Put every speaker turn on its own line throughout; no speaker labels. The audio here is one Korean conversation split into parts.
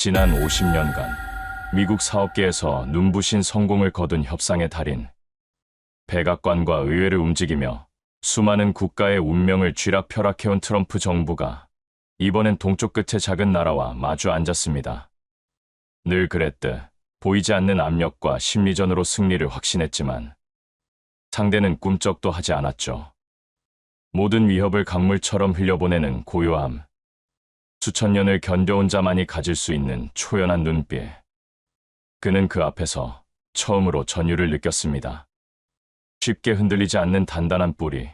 지난 50년간 미국 사업계에서 눈부신 성공을 거둔 협상의 달인, 백악관과 의회를 움직이며 수많은 국가의 운명을 쥐락펴락해온 트럼프 정부가 이번엔 동쪽 끝의 작은 나라와 마주 앉았습니다. 늘 그랬듯 보이지 않는 압력과 심리전으로 승리를 확신했지만 상대는 꿈쩍도 하지 않았죠. 모든 위협을 강물처럼 흘려보내는 고요함, 수천 년을 견뎌온 자만이 가질 수 있는 초연한 눈빛. 그는 그 앞에서 처음으로 전율을 느꼈습니다. 쉽게 흔들리지 않는 단단한 뿌리.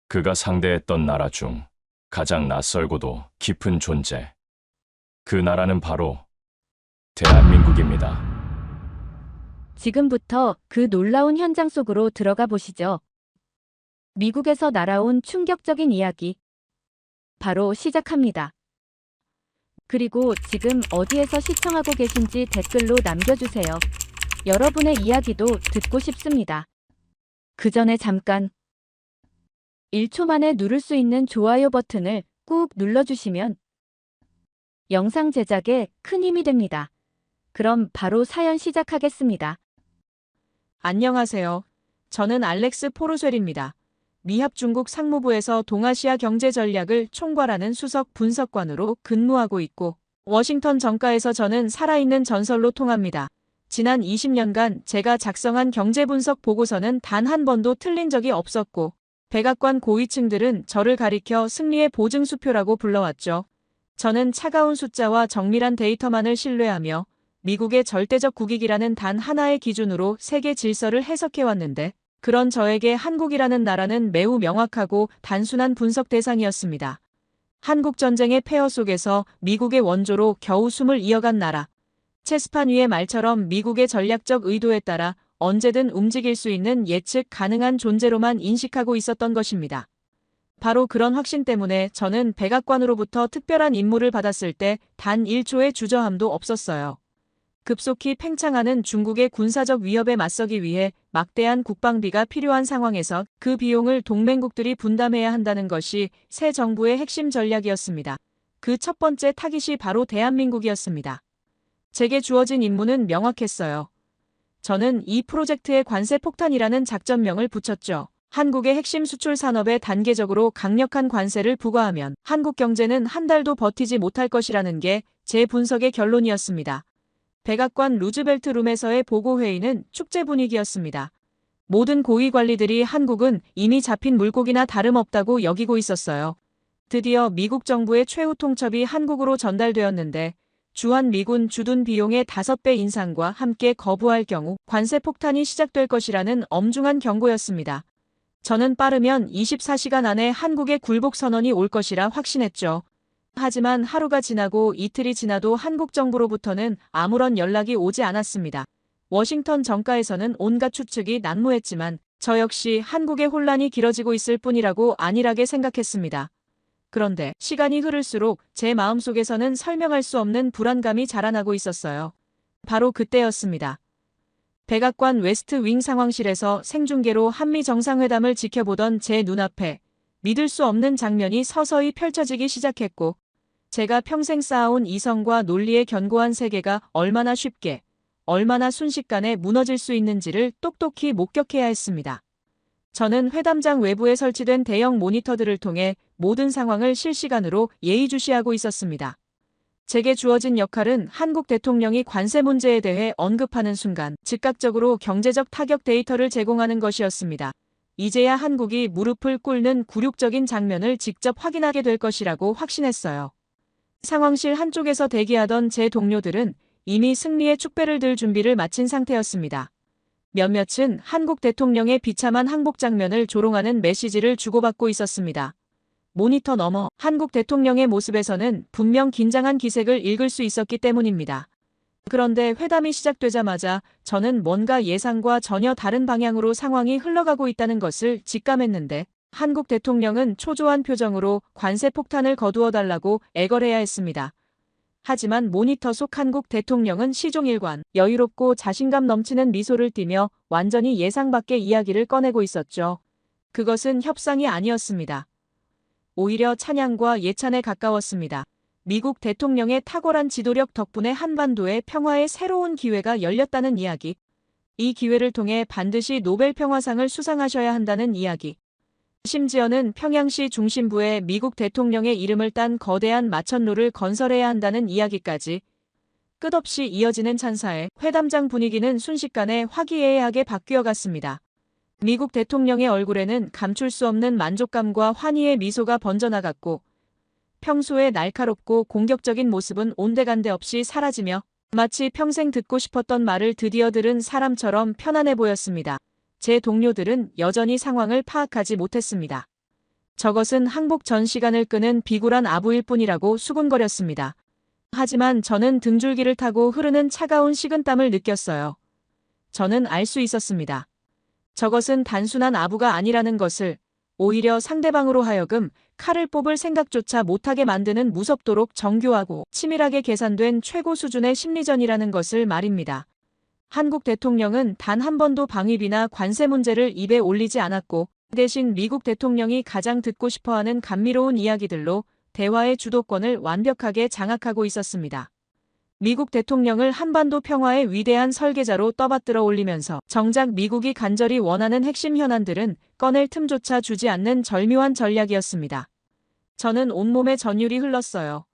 그가 상대했던 나라 중 가장 낯설고도 깊은 존재. 그 나라는 바로 대한민국입니다.
지금부터 그 놀라운 현장 속으로 들어가 보시죠. 미국에서 날아온 충격적인 이야기. 바로 시작합니다. 그리고 지금 어디에서 시청하고 계신지 댓글로 남겨주세요. 여러분의 이야기도 듣고 싶습니다. 그 전에 잠깐 1초 만에 누를 수 있는 좋아요 버튼을 꾹 눌러주시면 영상 제작에 큰 힘이 됩니다. 그럼 바로 사연 시작하겠습니다.
안녕하세요. 저는 알렉스 포르쉘입니다. 미합 중국 상무부에서 동아시아 경제 전략을 총괄하는 수석 분석관으로 근무하고 있고, 워싱턴 정가에서 저는 살아있는 전설로 통합니다. 지난 20년간 제가 작성한 경제 분석 보고서는 단 한 번도 틀린 적이 없었고, 백악관 고위층들은 저를 가리켜 승리의 보증수표라고 불러왔죠. 저는 차가운 숫자와 정밀한 데이터만을 신뢰하며 미국의 절대적 국익이라는 단 하나의 기준으로 세계 질서를 해석해왔는데, 그런 저에게 한국이라는 나라는 매우 명확하고 단순한 분석 대상이었습니다. 한국 전쟁의 폐허 속에서 미국의 원조로 겨우 숨을 이어간 나라. 체스판 위의 말처럼 미국의 전략적 의도에 따라 언제든 움직일 수 있는 예측 가능한 존재로만 인식하고 있었던 것입니다. 바로 그런 확신 때문에 저는 백악관으로부터 특별한 임무를 받았을 때 단 1초의 주저함도 없었어요. 급속히 팽창하는 중국의 군사적 위협에 맞서기 위해 막대한 국방비가 필요한 상황에서 그 비용을 동맹국들이 분담해야 한다는 것이 새 정부의 핵심 전략이었습니다. 그 첫 번째 타깃이 바로 대한민국이었습니다. 제게 주어진 임무는 명확했어요. 저는 이 프로젝트의 관세 폭탄이라는 작전명을 붙였죠. 한국의 핵심 수출 산업에 단계적으로 강력한 관세를 부과하면 한국 경제는 한 달도 버티지 못할 것이라는 게 제 분석의 결론이었습니다. 백악관 루즈벨트 룸에서의 보고회의는 축제 분위기였습니다. 모든 고위 관리들이 한국은 이미 잡힌 물고기나 다름없다고 여기고 있었어요. 드디어 미국 정부의 최후 통첩이 한국으로 전달되었는데 주한 미군 주둔 비용의 5배 인상과 함께 거부할 경우 관세 폭탄이 시작될 것이라는 엄중한 경고였습니다. 저는 빠르면 24시간 안에 한국에 굴복 선언이 올 것이라 확신했죠. 하지만 하루가 지나고 이틀이 지나도 한국 정부로부터는 아무런 연락이 오지 않았습니다. 워싱턴 정가에서는 온갖 추측이 난무했지만 저 역시 한국의 혼란이 길어지고 있을 뿐이라고 안일하게 생각했습니다. 그런데 시간이 흐를수록 제 마음속에서는 설명할 수 없는 불안감이 자라나고 있었어요. 바로 그때였습니다. 백악관 웨스트 윙 상황실에서 생중계로 한미 정상회담을 지켜보던 제 눈앞에 믿을 수 없는 장면이 서서히 펼쳐지기 시작했고, 제가 평생 쌓아온 이성과 논리의 견고한 세계가 얼마나 쉽게, 얼마나 순식간에 무너질 수 있는지를 똑똑히 목격해야 했습니다. 저는 회담장 외부에 설치된 대형 모니터들을 통해 모든 상황을 실시간으로 예의주시하고 있었습니다. 제게 주어진 역할은 한국 대통령이 관세 문제에 대해 언급하는 순간 즉각적으로 경제적 타격 데이터를 제공하는 것이었습니다. 이제야 한국이 무릎을 꿇는 굴욕적인 장면을 직접 확인하게 될 것이라고 확신했어요. 상황실 한쪽에서 대기하던 제 동료들은 이미 승리의 축배를 들 준비를 마친 상태였습니다. 몇몇은 한국 대통령의 비참한 항복 장면을 조롱하는 메시지를 주고받고 있었습니다. 모니터 너머 한국 대통령의 모습에서는 분명 긴장한 기색을 읽을 수 있었기 때문입니다. 그런데 회담이 시작되자마자 저는 뭔가 예상과 전혀 다른 방향으로 상황이 흘러가고 있다는 것을 직감했는데, 한국 대통령은 초조한 표정으로 관세 폭탄을 거두어달라고 애걸해야 했습니다. 하지만 모니터 속 한국 대통령은 시종일관 여유롭고 자신감 넘치는 미소를 띠며 완전히 예상 밖의 이야기를 꺼내고 있었죠. 그것은 협상이 아니었습니다. 오히려 찬양과 예찬에 가까웠습니다. 미국 대통령의 탁월한 지도력 덕분에 한반도에 평화의 새로운 기회가 열렸다는 이야기. 이 기회를 통해 반드시 노벨 평화상을 수상하셔야 한다는 이야기. 심지어는 평양시 중심부에 미국 대통령의 이름을 딴 거대한 마천루를 건설해야 한다는 이야기까지. 끝없이 이어지는 찬사에 회담장 분위기는 순식간에 화기애애하게 바뀌어갔습니다. 미국 대통령의 얼굴에는 감출 수 없는 만족감과 환희의 미소가 번져나갔고 평소의 날카롭고 공격적인 모습은 온데간데 없이 사라지며 마치 평생 듣고 싶었던 말을 드디어 들은 사람처럼 편안해 보였습니다. 제 동료들은 여전히 상황을 파악하지 못했습니다. 저것은 항복 전 시간을 끄는 비굴한 아부일 뿐이라고 수군거렸습니다. 하지만 저는 등줄기를 타고 흐르는 차가운 식은땀을 느꼈어요. 저는 알 수 있었습니다. 저것은 단순한 아부가 아니라는 것을, 오히려 상대방으로 하여금 칼을 뽑을 생각조차 못하게 만드는 무섭도록 정교하고 치밀하게 계산된 최고 수준의 심리전이라는 것을 말입니다. 한국 대통령은 단 한 번도 방위비나 관세 문제를 입에 올리지 않았고 대신 미국 대통령이 가장 듣고 싶어하는 감미로운 이야기들로 대화의 주도권을 완벽하게 장악하고 있었습니다. 미국 대통령을 한반도 평화의 위대한 설계자로 떠받들어 올리면서 정작 미국이 간절히 원하는 핵심 현안들은 꺼낼 틈조차 주지 않는 절묘한 전략이었습니다. 저는 온몸에 전율이 흘렀어요.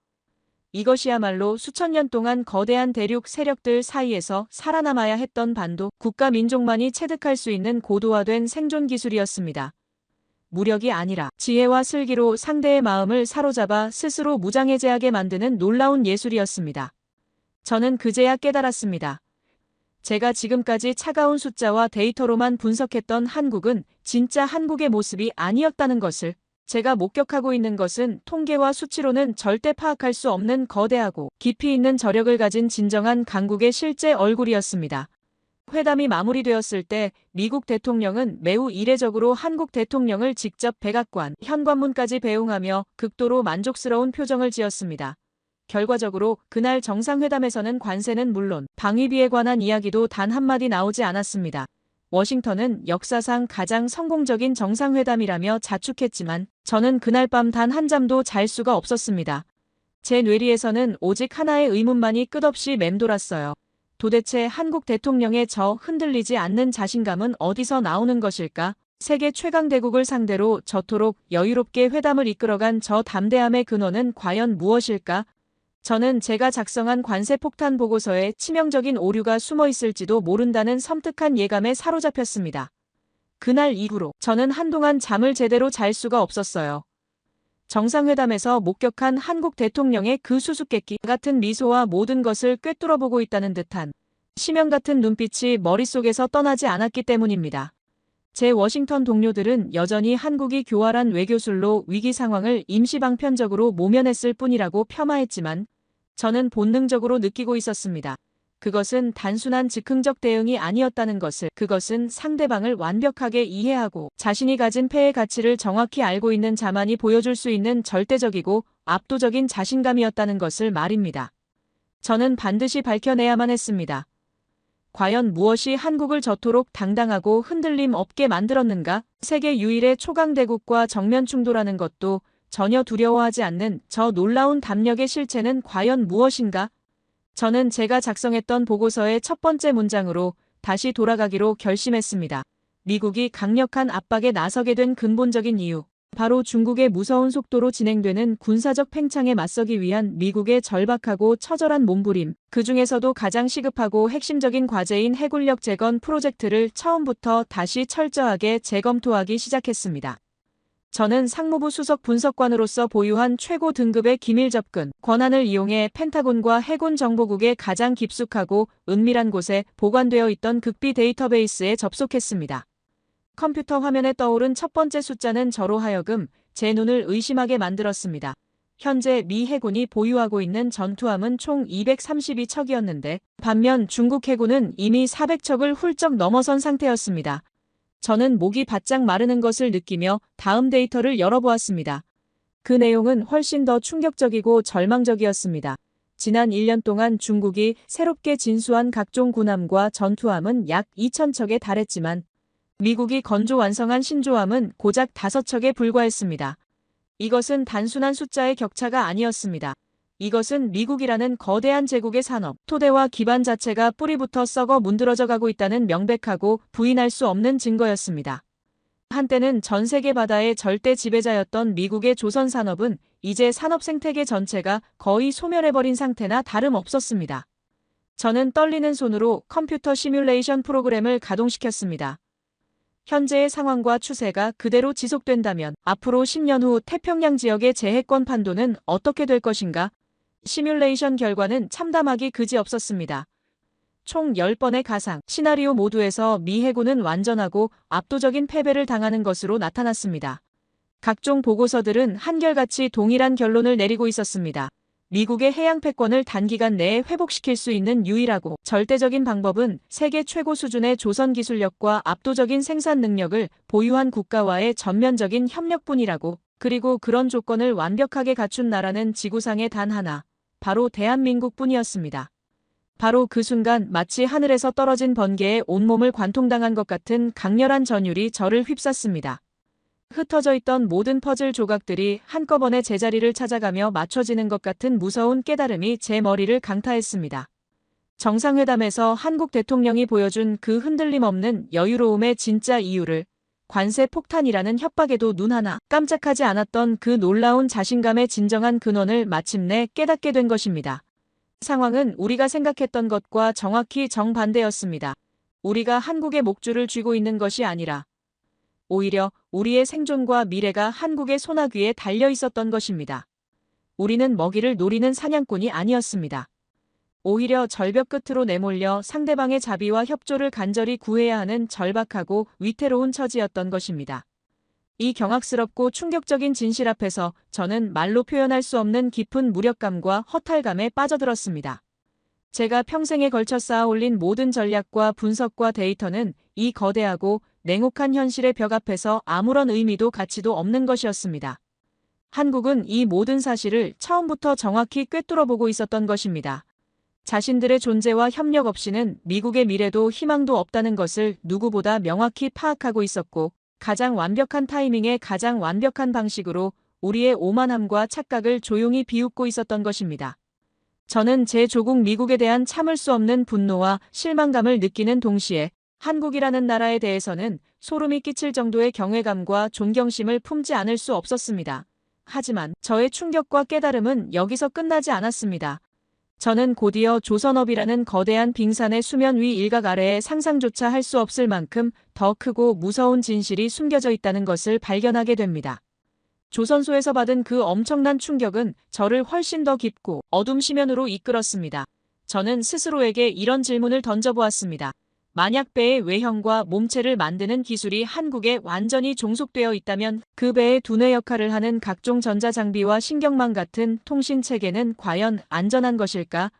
이것이야말로 수천 년 동안 거대한 대륙 세력들 사이에서 살아남아야 했던 반도 국가 민족만이 체득할 수 있는 고도화된 생존 기술이었습니다. 무력이 아니라 지혜와 슬기로 상대의 마음을 사로잡아 스스로 무장해제하게 만드는 놀라운 예술이었습니다. 저는 그제야 깨달았습니다. 제가 지금까지 차가운 숫자와 데이터로만 분석했던 한국은 진짜 한국의 모습이 아니었다는 것을, 제가 목격하고 있는 것은 통계와 수치로는 절대 파악할 수 없는 거대하고 깊이 있는 저력을 가진 진정한 강국의 실제 얼굴이었습니다. 회담이 마무리되었을 때 미국 대통령은 매우 이례적으로 한국 대통령을 직접 백악관, 현관문까지 배웅하며 극도로 만족스러운 표정을 지었습니다. 결과적으로 그날 정상회담에서는 관세는 물론 방위비에 관한 이야기도 단 한마디 나오지 않았습니다. 워싱턴은 역사상 가장 성공적인 정상회담이라며 자축했지만 저는 그날 밤 단 한 잠도 잘 수가 없었습니다. 제 뇌리에서는 오직 하나의 의문만이 끝없이 맴돌았어요. 도대체 한국 대통령의 저 흔들리지 않는 자신감은 어디서 나오는 것일까? 세계 최강대국을 상대로 저토록 여유롭게 회담을 이끌어간 저 담대함의 근원은 과연 무엇일까? 저는 제가 작성한 관세폭탄 보고서에 치명적인 오류가 숨어 있을지도 모른다는 섬뜩한 예감에 사로잡혔습니다. 그날 이후로 저는 한동안 잠을 제대로 잘 수가 없었어요. 정상회담에서 목격한 한국 대통령의 그 수수께끼 같은 미소와 모든 것을 꿰뚫어보고 있다는 듯한 심연 같은 눈빛이 머릿속에서 떠나지 않았기 때문입니다. 제 워싱턴 동료들은 여전히 한국이 교활한 외교술로 위기 상황을 임시방편적으로 모면했을 뿐이라고 폄하했지만 저는 본능적으로 느끼고 있었습니다. 그것은 단순한 즉흥적 대응이 아니었다는 것을, 그것은 상대방을 완벽하게 이해하고 자신이 가진 패의 가치를 정확히 알고 있는 자만이 보여줄 수 있는 절대적이고 압도적인 자신감이었다는 것을 말입니다. 저는 반드시 밝혀내야만 했습니다. 과연 무엇이 한국을 저토록 당당하고 흔들림 없게 만들었는가? 세계 유일의 초강대국과 정면 충돌하는 것도 전혀 두려워하지 않는 저 놀라운 담력의 실체는 과연 무엇인가? 저는 제가 작성했던 보고서의 첫 번째 문장으로 다시 돌아가기로 결심했습니다. 미국이 강력한 압박에 나서게 된 근본적인 이유. 바로 중국의 무서운 속도로 진행되는 군사적 팽창에 맞서기 위한 미국의 절박하고 처절한 몸부림, 그 중에서도 가장 시급하고 핵심적인 과제인 해군력 재건 프로젝트를 처음부터 다시 철저하게 재검토하기 시작했습니다. 저는 상무부 수석 분석관으로서 보유한 최고 등급의 기밀 접근 권한을 이용해 펜타곤과 해군 정보국의 가장 깊숙하고 은밀한 곳에 보관되어 있던 극비 데이터베이스에 접속했습니다. 컴퓨터 화면에 떠오른 첫 번째 숫자는 저로 하여금 제 눈을 의심하게 만들었습니다. 현재 미 해군이 보유하고 있는 전투함은 총 232척이었는데 반면 중국 해군은 이미 400척을 훌쩍 넘어선 상태였습니다. 저는 목이 바짝 마르는 것을 느끼며 다음 데이터를 열어보았습니다. 그 내용은 훨씬 더 충격적이고 절망적이었습니다. 지난 1년 동안 중국이 새롭게 진수한 각종 군함과 전투함은 약 2,000척에 달했지만 미국이 건조 완성한 신조함은 고작 5척에 불과했습니다. 이것은 단순한 숫자의 격차가 아니었습니다. 이것은 미국이라는 거대한 제국의 산업, 토대와 기반 자체가 뿌리부터 썩어 문드러져 가고 있다는 명백하고 부인할 수 없는 증거였습니다. 한때는 전 세계 바다의 절대 지배자였던 미국의 조선 산업은 이제 산업 생태계 전체가 거의 소멸해버린 상태나 다름없었습니다. 저는 떨리는 손으로 컴퓨터 시뮬레이션 프로그램을 가동시켰습니다. 현재의 상황과 추세가 그대로 지속된다면 앞으로 10년 후 태평양 지역의 재해권 판도는 어떻게 될 것인가? 시뮬레이션 결과는 참담하기 그지없었습니다. 총 10번의 가상, 시나리오 모두에서 미 해군은 완전하고 압도적인 패배를 당하는 것으로 나타났습니다. 각종 보고서들은 한결같이 동일한 결론을 내리고 있었습니다. 미국의 해양 패권을 단기간 내에 회복시킬 수 있는 유일하고 절대적인 방법은 세계 최고 수준의 조선 기술력과 압도적인 생산 능력을 보유한 국가와의 전면적인 협력뿐이라고, 그리고 그런 조건을 완벽하게 갖춘 나라는 지구상에 단 하나, 바로 대한민국뿐이었습니다. 바로 그 순간 마치 하늘에서 떨어진 번개에 온몸을 관통당한 것 같은 강렬한 전율이 저를 휩쌌습니다. 흩어져 있던 모든 퍼즐 조각들이 한꺼번에 제자리를 찾아가며 맞춰지는 것 같은 무서운 깨달음이 제 머리를 강타했습니다. 정상회담에서 한국 대통령이 보여준 그 흔들림 없는 여유로움의 진짜 이유를, 관세 폭탄이라는 협박에도 눈 하나 깜짝하지 않았던 그 놀라운 자신감의 진정한 근원을 마침내 깨닫게 된 것입니다. 상황은 우리가 생각했던 것과 정확히 정반대였습니다. 우리가 한국의 목줄을 쥐고 있는 것이 아니라 오히려 우리의 생존과 미래가 한국의 소나귀에 달려 있었던 것입니다. 우리는 먹이를 노리는 사냥꾼이 아니었습니다. 오히려 절벽 끝으로 내몰려 상대방의 자비와 협조를 간절히 구해야 하는 절박하고 위태로운 처지였던 것입니다. 이 경악스럽고 충격적인 진실 앞에서 저는 말로 표현할 수 없는 깊은 무력감과 허탈감에 빠져들었습니다. 제가 평생에 걸쳐 쌓아올린 모든 전략과 분석과 데이터는 이 거대하고 냉혹한 현실의 벽 앞에서 아무런 의미도 가치도 없는 것이었습니다. 한국은 이 모든 사실을 처음부터 정확히 꿰뚫어보고 있었던 것입니다. 자신들의 존재와 협력 없이는 미국의 미래도 희망도 없다는 것을 누구보다 명확히 파악하고 있었고, 가장 완벽한 타이밍에 가장 완벽한 방식으로 우리의 오만함과 착각을 조용히 비웃고 있었던 것입니다. 저는 제 조국 미국에 대한 참을 수 없는 분노와 실망감을 느끼는 동시에 한국이라는 나라에 대해서는 소름이 끼칠 정도의 경외감과 존경심을 품지 않을 수 없었습니다. 하지만 저의 충격과 깨달음은 여기서 끝나지 않았습니다. 저는 곧이어 조선업이라는 거대한 빙산의 수면 위 일각 아래에 상상조차 할 수 없을 만큼 더 크고 무서운 진실이 숨겨져 있다는 것을 발견하게 됩니다. 조선소에서 받은 그 엄청난 충격은 저를 훨씬 더 깊고 어둠 심연으로 이끌었습니다. 저는 스스로에게 이런 질문을 던져보았습니다. 만약 배의 외형과 몸체를 만드는 기술이 한국에 완전히 종속되어 있다면 그 배의 두뇌 역할을 하는 각종 전자장비와 신경망 같은 통신체계는 과연 안전한 것일까?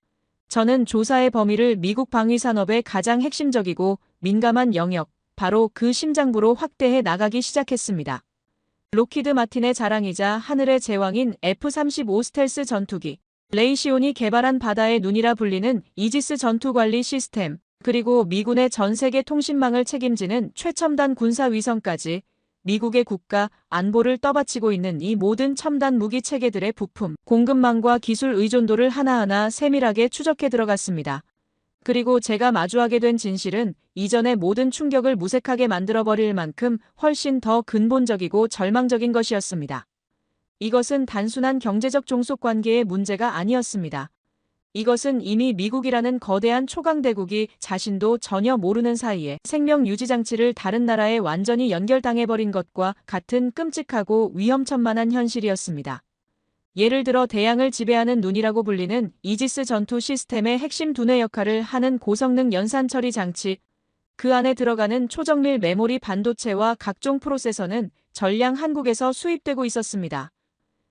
저는 조사의 범위를 미국 방위산업의 가장 핵심적이고 민감한 영역, 바로 그 심장부로 확대해 나가기 시작했습니다. 록히드 마틴의 자랑이자 하늘의 제왕인 F-35 스텔스 전투기, 레이시온이 개발한 바다의 눈이라 불리는 이지스 전투관리 시스템, 그리고 미군의 전 세계 통신망을 책임지는 최첨단 군사위성까지 미국의 국가 안보를 떠받치고 있는 이 모든 첨단 무기 체계들의 부품, 공급망과 기술 의존도를 하나하나 세밀하게 추적해 들어갔습니다. 그리고 제가 마주하게 된 진실은 이전의 모든 충격을 무색하게 만들어버릴 만큼 훨씬 더 근본적이고 절망적인 것이었습니다. 이것은 단순한 경제적 종속관계의 문제가 아니었습니다. 이것은 이미 미국이라는 거대한 초강대국이 자신도 전혀 모르는 사이에 생명 유지장치를 다른 나라에 완전히 연결당해버린 것과 같은 끔찍하고 위험천만한 현실이었습니다. 예를 들어 대양을 지배하는 눈이라고 불리는 이지스 전투 시스템의 핵심 두뇌 역할을 하는 고성능 연산 처리 장치, 그 안에 들어가는 초정밀 메모리 반도체와 각종 프로세서는 전량 한국에서 수입되고 있었습니다.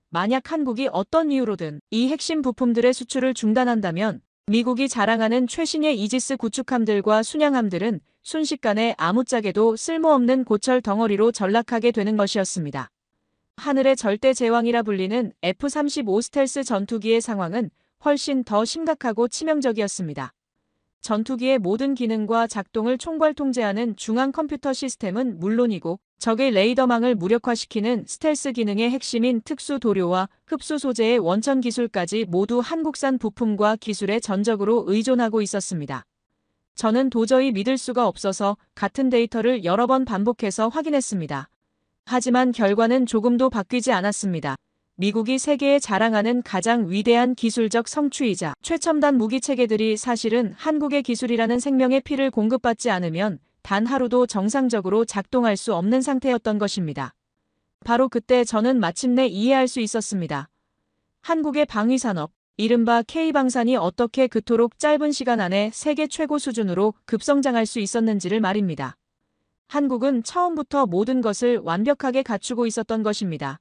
만약 한국이 어떤 이유로든 이 핵심 부품들의 수출을 중단한다면 미국이 자랑하는 최신의 이지스 구축함들과 순양함들은 순식간에 아무짝에도 쓸모없는 고철 덩어리로 전락하게 되는 것이었습니다. 하늘의 절대 제왕이라 불리는 F-35 스텔스 전투기의 상황은 훨씬 더 심각하고 치명적이었습니다. 전투기의 모든 기능과 작동을 총괄 통제하는 중앙 컴퓨터 시스템은 물론이고 적의 레이더망을 무력화시키는 스텔스 기능의 핵심인 특수 도료와 흡수 소재의 원천 기술까지 모두 한국산 부품과 기술에 전적으로 의존하고 있었습니다. 저는 도저히 믿을 수가 없어서 같은 데이터를 여러 번 반복해서 확인했습니다. 하지만 결과는 조금도 바뀌지 않았습니다. 미국이 세계에 자랑하는 가장 위대한 기술적 성취이자 최첨단 무기 체계들이 사실은 한국의 기술이라는 생명의 피를 공급받지 않으면 단 하루도 정상적으로 작동할 수 없는 상태였던 것입니다. 바로 그때 저는 마침내 이해할 수 있었습니다. 한국의 방위산업, 이른바 K방산이 어떻게 그토록 짧은 시간 안에 세계 최고 수준으로 급성장할 수 있었는지를 말입니다. 한국은 처음부터 모든 것을 완벽하게 갖추고 있었던 것입니다.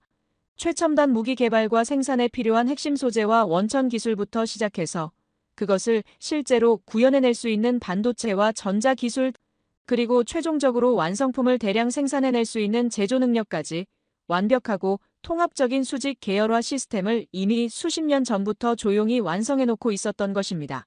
최첨단 무기 개발과 생산에 필요한 핵심 소재와 원천 기술부터 시작해서 그것을 실제로 구현해낼 수 있는 반도체와 전자기술, 그리고 최종적으로 완성품을 대량 생산해낼 수 있는 제조 능력까지 완벽하고 통합적인 수직 계열화 시스템을 이미 수십 년 전부터 조용히 완성해놓고 있었던 것입니다.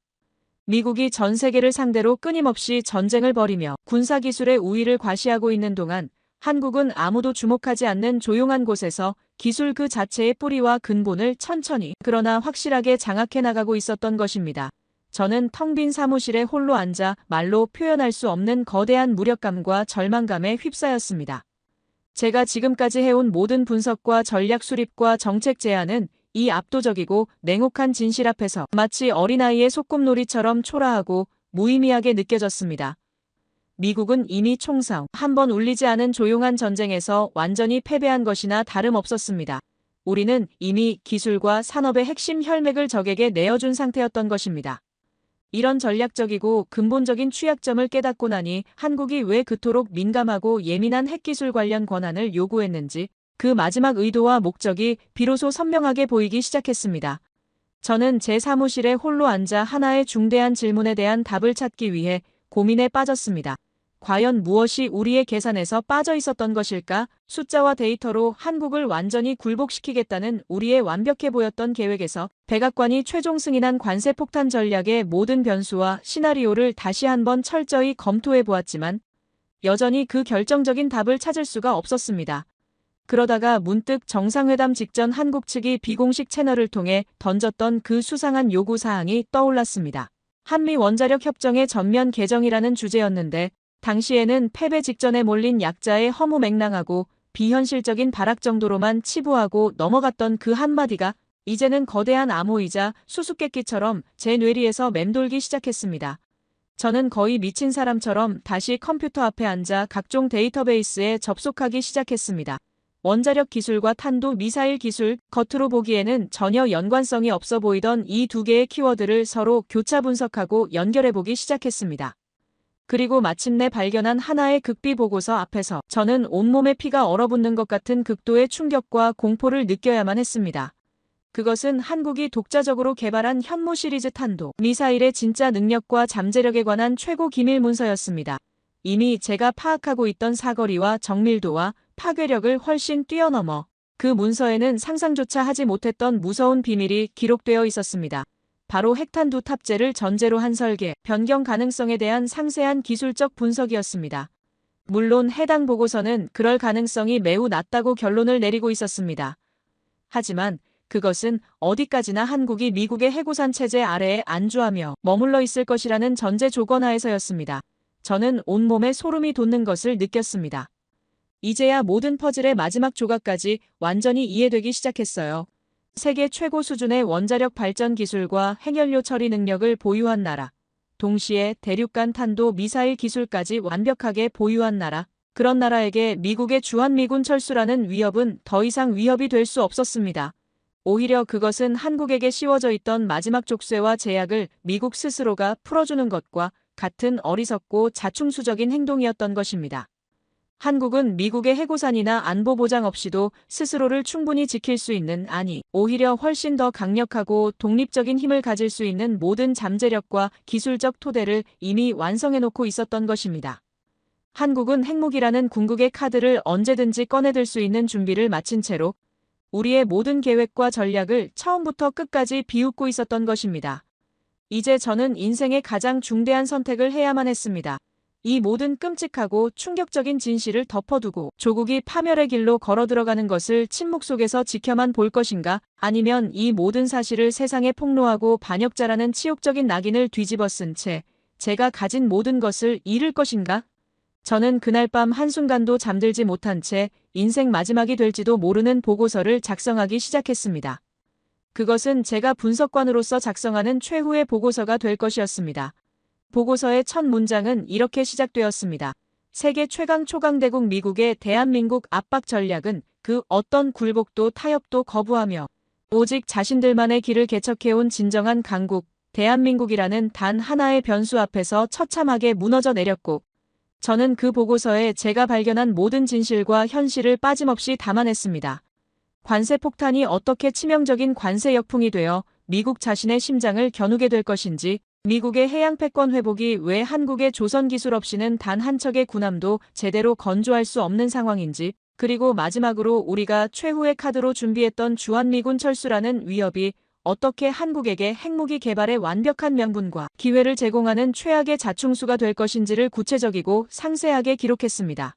미국이 전 세계를 상대로 끊임없이 전쟁을 벌이며 군사기술의 우위를 과시하고 있는 동안 한국은 아무도 주목하지 않는 조용한 곳에서 기술 그 자체의 뿌리와 근본을 천천히 그러나 확실하게 장악해 나가고 있었던 것입니다. 저는 텅 빈 사무실에 홀로 앉아 말로 표현할 수 없는 거대한 무력감과 절망감에 휩싸였습니다. 제가 지금까지 해온 모든 분석과 전략 수립과 정책 제안은 이 압도적이고 냉혹한 진실 앞에서 마치 어린아이의 소꿉놀이처럼 초라하고 무의미하게 느껴졌습니다. 미국은 이미 총성 한 번 울리지 않은 조용한 전쟁에서 완전히 패배한 것이나 다름없었습니다. 우리는 이미 기술과 산업의 핵심 혈맥을 적에게 내어준 상태였던 것입니다. 이런 전략적이고 근본적인 취약점을 깨닫고 나니 한국이 왜 그토록 민감하고 예민한 핵기술 관련 권한을 요구했는지 그 마지막 의도와 목적이 비로소 선명하게 보이기 시작했습니다. 저는 제 사무실에 홀로 앉아 하나의 중대한 질문에 대한 답을 찾기 위해 고민에 빠졌습니다. 과연 무엇이 우리의 계산에서 빠져 있었던 것일까? 숫자와 데이터로 한국을 완전히 굴복시키겠다는 우리의 완벽해 보였던 계획에서 백악관이 최종 승인한 관세 폭탄 전략의 모든 변수와 시나리오를 다시 한번 철저히 검토해 보았지만 여전히 그 결정적인 답을 찾을 수가 없었습니다. 그러다가 문득 정상회담 직전 한국 측이 비공식 채널을 통해 던졌던 그 수상한 요구 사항이 떠올랐습니다. 한미 원자력 협정의 전면 개정이라는 주제였는데 당시에는 패배 직전에 몰린 약자의 허무맹랑하고 비현실적인 발악 정도로만 치부하고 넘어갔던 그 한마디가 이제는 거대한 암호이자 수수께끼처럼 제 뇌리에서 맴돌기 시작했습니다. 저는 거의 미친 사람처럼 다시 컴퓨터 앞에 앉아 각종 데이터베이스에 접속하기 시작했습니다. 원자력 기술과 탄도 미사일 기술, 겉으로 보기에는 전혀 연관성이 없어 보이던 이 두 개의 키워드를 서로 교차 분석하고 연결해보기 시작했습니다. 그리고 마침내 발견한 하나의 극비 보고서 앞에서 저는 온몸에 피가 얼어붙는 것 같은 극도의 충격과 공포를 느껴야만 했습니다. 그것은 한국이 독자적으로 개발한 현무 시리즈 탄도 미사일의 진짜 능력과 잠재력에 관한 최고 기밀 문서였습니다. 이미 제가 파악하고 있던 사거리와 정밀도와 파괴력을 훨씬 뛰어넘어 그 문서에는 상상조차 하지 못했던 무서운 비밀이 기록되어 있었습니다. 바로 핵탄두 탑재를 전제로 한 설계, 변경 가능성에 대한 상세한 기술적 분석이었습니다. 물론 해당 보고서는 그럴 가능성이 매우 낮다고 결론을 내리고 있었습니다. 하지만 그것은 어디까지나 한국이 미국의 해구산 체제 아래에 안주하며 머물러 있을 것이라는 전제 조건 하에서였습니다. 저는 온몸에 소름이 돋는 것을 느꼈습니다. 이제야 모든 퍼즐의 마지막 조각까지 완전히 이해되기 시작했어요. 세계 최고 수준의 원자력 발전 기술과 핵연료 처리 능력을 보유한 나라, 동시에 대륙간 탄도 미사일 기술까지 완벽하게 보유한 나라, 그런 나라에게 미국의 주한미군 철수라는 위협은 더 이상 위협이 될 수 없었습니다. 오히려 그것은 한국에게 씌워져 있던 마지막 족쇄와 제약을 미국 스스로가 풀어주는 것과 같은 어리석고 자충수적인 행동이었던 것입니다. 한국은 미국의 해고산이나 안보 보장 없이도 스스로를 충분히 지킬 수 있는, 아니, 오히려 훨씬 더 강력하고 독립적인 힘을 가질 수 있는 모든 잠재력과 기술적 토대를 이미 완성해놓고 있었던 것입니다. 한국은 핵무기라는 궁극의 카드를 언제든지 꺼내들 수 있는 준비를 마친 채로 우리의 모든 계획과 전략을 처음부터 끝까지 비웃고 있었던 것입니다. 이제 저는 인생의 가장 중대한 선택을 해야만 했습니다. 이 모든 끔찍하고 충격적인 진실을 덮어두고 조국이 파멸의 길로 걸어 들어가는 것을 침묵 속에서 지켜만 볼 것인가? 아니면 이 모든 사실을 세상에 폭로하고 반역자라는 치욕적인 낙인을 뒤집어 쓴 채 제가 가진 모든 것을 잃을 것인가? 저는 그날 밤 한순간도 잠들지 못한 채 인생 마지막이 될지도 모르는 보고서를 작성하기 시작했습니다. 그것은 제가 분석관으로서 작성하는 최후의 보고서가 될 것이었습니다. 보고서의 첫 문장은 이렇게 시작되었습니다. 세계 최강 초강대국 미국의 대한민국 압박 전략은 그 어떤 굴복도 타협도 거부하며 오직 자신들만의 길을 개척해온 진정한 강국, 대한민국이라는 단 하나의 변수 앞에서 처참하게 무너져 내렸고, 저는 그 보고서에 제가 발견한 모든 진실과 현실을 빠짐없이 담아냈습니다. 관세 폭탄이 어떻게 치명적인 관세 역풍이 되어 미국 자신의 심장을 겨누게 될 것인지, 미국의 해양 패권 회복이 왜 한국의 조선 기술 없이는 단 한 척의 군함도 제대로 건조할 수 없는 상황인지, 그리고 마지막으로 우리가 최후의 카드로 준비했던 주한미군 철수라는 위협이 어떻게 한국에게 핵무기 개발의 완벽한 명분과 기회를 제공하는 최악의 자충수가 될 것인지를 구체적이고 상세하게 기록했습니다.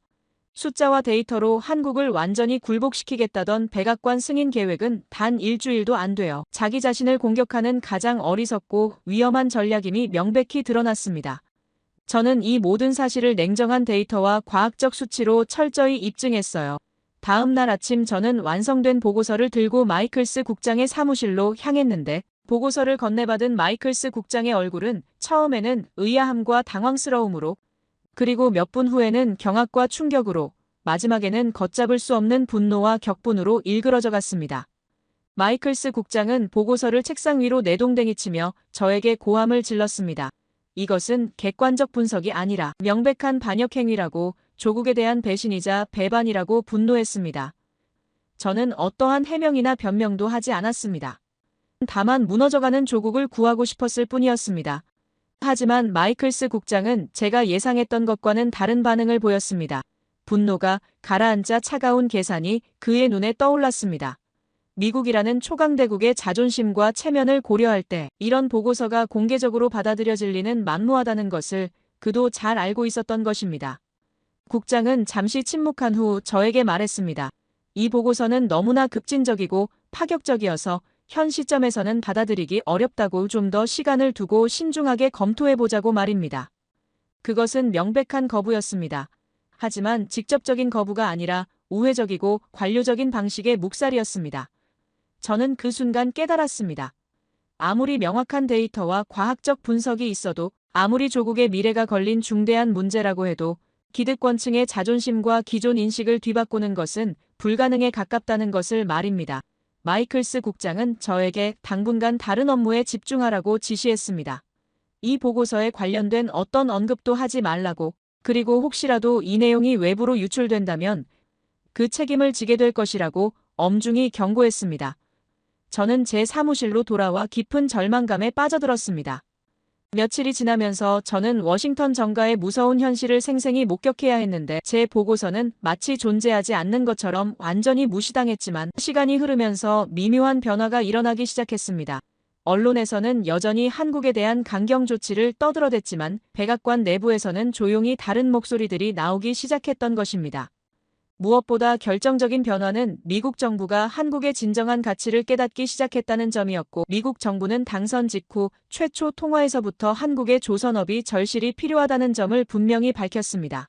숫자와 데이터로 한국을 완전히 굴복시키겠다던 백악관 승인 계획은 단 일주일도 안 되어 자기 자신을 공격하는 가장 어리석고 위험한 전략임이 명백히 드러났습니다. 저는 이 모든 사실을 냉정한 데이터와 과학적 수치로 철저히 입증했어요. 다음 날 아침 저는 완성된 보고서를 들고 마이클스 국장의 사무실로 향했는데, 보고서를 건네받은 마이클스 국장의 얼굴은 처음에는 의아함과 당황스러움으로, 그리고 몇 분 후에는 경악과 충격으로, 마지막에는 걷잡을 수 없는 분노와 격분으로 일그러져 갔습니다. 마이클스 국장은 보고서를 책상 위로 내동댕이치며 저에게 고함을 질렀습니다. 이것은 객관적 분석이 아니라 명백한 반역 행위라고, 조국에 대한 배신이자 배반이라고 분노했습니다. 저는 어떠한 해명이나 변명도 하지 않았습니다. 다만 무너져가는 조국을 구하고 싶었을 뿐이었습니다. 하지만 마이클스 국장은 제가 예상했던 것과는 다른 반응을 보였습니다. 분노가 가라앉아 차가운 계산이 그의 눈에 떠올랐습니다. 미국이라는 초강대국의 자존심과 체면을 고려할 때 이런 보고서가 공개적으로 받아들여질 리는 만무하다는 것을 그도 잘 알고 있었던 것입니다. 국장은 잠시 침묵한 후 저에게 말했습니다. 이 보고서는 너무나 급진적이고 파격적이어서 현 시점에서는 받아들이기 어렵다고 좀 더 시간을 두고 신중하게 검토해보자고 말입니다. 그것은 명백한 거부였습니다. 하지만 직접적인 거부가 아니라 우회적이고 관료적인 방식의 묵살이었습니다. 저는 그 순간 깨달았습니다. 아무리 명확한 데이터와 과학적 분석이 있어도, 아무리 조국의 미래가 걸린 중대한 문제라고 해도 기득권층의 자존심과 기존 인식을 뒤바꾸는 것은 불가능에 가깝다는 것을 말입니다. 마이클스 국장은 저에게 당분간 다른 업무에 집중하라고 지시했습니다. 이 보고서에 관련된 어떤 언급도 하지 말라고, 그리고 혹시라도 이 내용이 외부로 유출된다면 그 책임을 지게 될 것이라고 엄중히 경고했습니다. 저는 제 사무실로 돌아와 깊은 절망감에 빠져들었습니다. 며칠이 지나면서 저는 워싱턴 정가의 무서운 현실을 생생히 목격해야 했는데, 제 보고서는 마치 존재하지 않는 것처럼 완전히 무시당했지만, 시간이 흐르면서 미묘한 변화가 일어나기 시작했습니다. 언론에서는 여전히 한국에 대한 강경 조치를 떠들어댔지만, 백악관 내부에서는 조용히 다른 목소리들이 나오기 시작했던 것입니다. 무엇보다 결정적인 변화는 미국 정부가 한국의 진정한 가치를 깨닫기 시작했다는 점이었고, 미국 정부는 당선 직후 최초 통화에서부터 한국의 조선업이 절실히 필요하다는 점을 분명히 밝혔습니다.